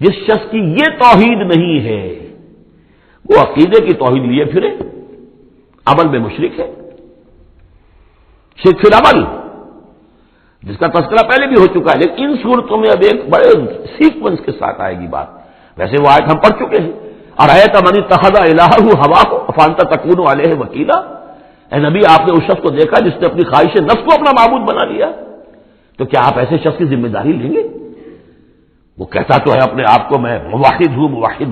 جس شخص کی یہ توحید نہیں ہے وہ عقیدے کی توحید لیے پھرے، عمل میں مشرک ہے، شرک فی العمل، جس کا تذکرہ پہلے بھی ہو چکا ہے، لیکن ان صورتوں میں اب ایک بڑے سیکوینس کے ساتھ آئے گی بات۔ ویسے وہ آیت ہم پڑھ چکے ہیں، ارأیت من اتخذ الہہ ہواہ افانت تکون علیہ وکیلا، اے نبی آپ نے اس شخص کو دیکھا جس نے اپنی خواہش نفس کو اپنا معبود بنا لیا، تو کیا آپ ایسے شخص کی ذمہ داری لیں گے؟ وہ کہتا تو ہے اپنے آپ کو میں موحد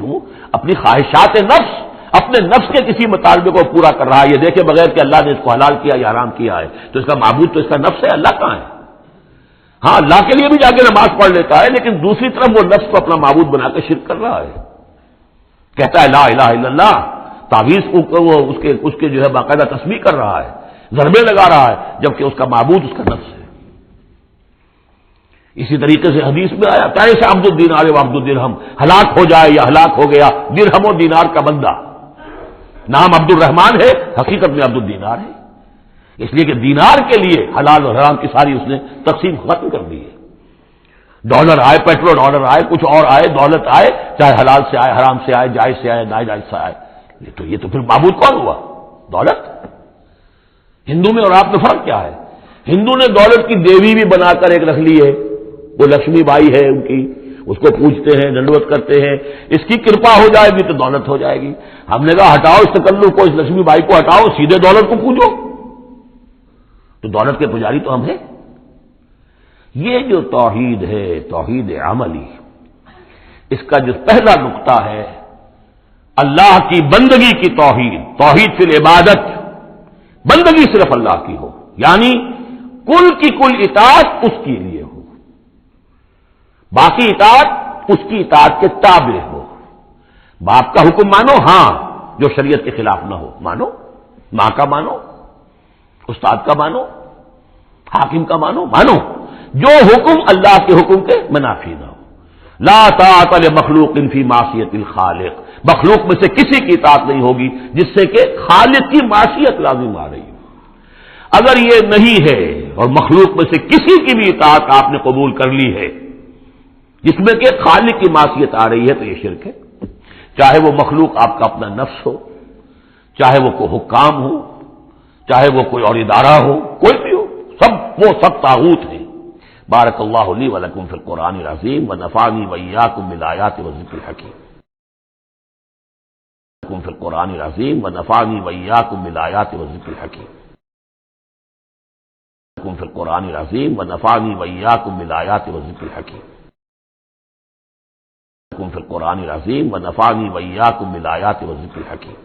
ہوں، اپنی خواہشات نفس، اپنے نفس کے کسی مطالبے کو پورا کر رہا ہے، یہ دیکھے بغیر کہ اللہ نے اس کو حلال کیا یا حرام کیا ہے، تو اس کا معبود تو اس کا نفس ہے، اللہ کہاں ہے؟ ہاں اللہ کے لیے بھی جا کے نماز پڑھ لیتا ہے، لیکن دوسری طرف وہ نفس کو اپنا معبود بنا کے شرک کر رہا ہے، کہتا ہے لا الہ الا اللہ، تعویذ کو وہ اس کے جو ہے باقاعدہ تسبیح کر رہا ہے، ضربے لگا رہا ہے، جبکہ اس کا معبود اس کا نفس ہے۔ اسی طریقے سے حدیث میں آیا کیسے عبد الدینار و عبد الدرہم، ہلاک ہو جائے یا ہلاک ہو گیا درہم و دینار کا بندہ، نام عبد الرحمان ہے، حقیقت میں عبد الدینار ہے، اس لیے کہ دینار کے لیے حلال اور حرام کی ساری اس نے تقسیم ختم کر دی ہے۔ ڈالر آئے، پیٹرو ڈالر آئے، کچھ اور آئے، دولت آئے، چاہے حلال سے آئے، حرام سے آئے، جائز سے آئے، ناجائز سے آئے، یہ تو پھر معبود کون ہوا؟ دولت۔ ہندو میں اور آپ میں فرق کیا ہے؟ ہندو نے دولت کی دیوی بھی بنا کر ایک رکھ لی ہے، وہ لکشمی بائی ہے ان کی، اس کو پوجتے ہیں، دنڈوت کرتے ہیں، اس کی کرپا ہو جائے گی تو دولت ہو جائے گی۔ ہم نے کہا ہٹاؤ اس تکلف کو، اس لکشمی بائی کو ہٹاؤ، سیدھے دولت کو پوجو، تو دولت کے پجاری تو ہم ہیں۔ یہ جو توحید ہے، توحید عملی، اس کا جو پہلا نقطہ ہے اللہ کی بندگی کی توحید، توحید فی العبادت، بندگی صرف اللہ کی ہو، یعنی کل کی کل اطاعت اس کے لیے ہو، باقی اطاعت اس کی اطاعت کے تابع ہو۔ باپ کا حکم مانو، ہاں، جو شریعت کے خلاف نہ ہو مانو، ماں کا مانو، استاد کا مانو، حاکم کا مانو، جو حکم اللہ کے حکم کے منافی نہ ہو۔ لا طاعت لمخلوق فی معصیت الخالق، مخلوق میں سے کسی کی اطاعت نہیں ہوگی جس سے کہ خالق کی معصیت لازم آ رہی ہو۔ اگر یہ نہیں ہے اور مخلوق میں سے کسی کی بھی اطاعت آپ نے قبول کر لی ہے جس میں کہ خالق کی معصیت آ رہی ہے تو یہ شرک ہے، چاہے وہ مخلوق آپ کا اپنا نفس ہو، چاہے وہ کوئی حکام ہو، چاہے وہ کوئی اور ادارہ ہو، کوئی بھی ہو، وہ سب طاغوت ہیں۔ بارک اللہ لی ولکم فی القرآن العظیم ونفعنی وإیاکم بالآیات والذکر الحکیم، فی القرآن العظیم ونفعنی وإیاکم بالآیات والذکر الحکیم، فی القرآن العظیم ونفعنی وإیاکم بالآیات والذکر الحکیم، فی القرآن العظیم ونفعنی وإیاکم بالآیات والذکر الحکیم۔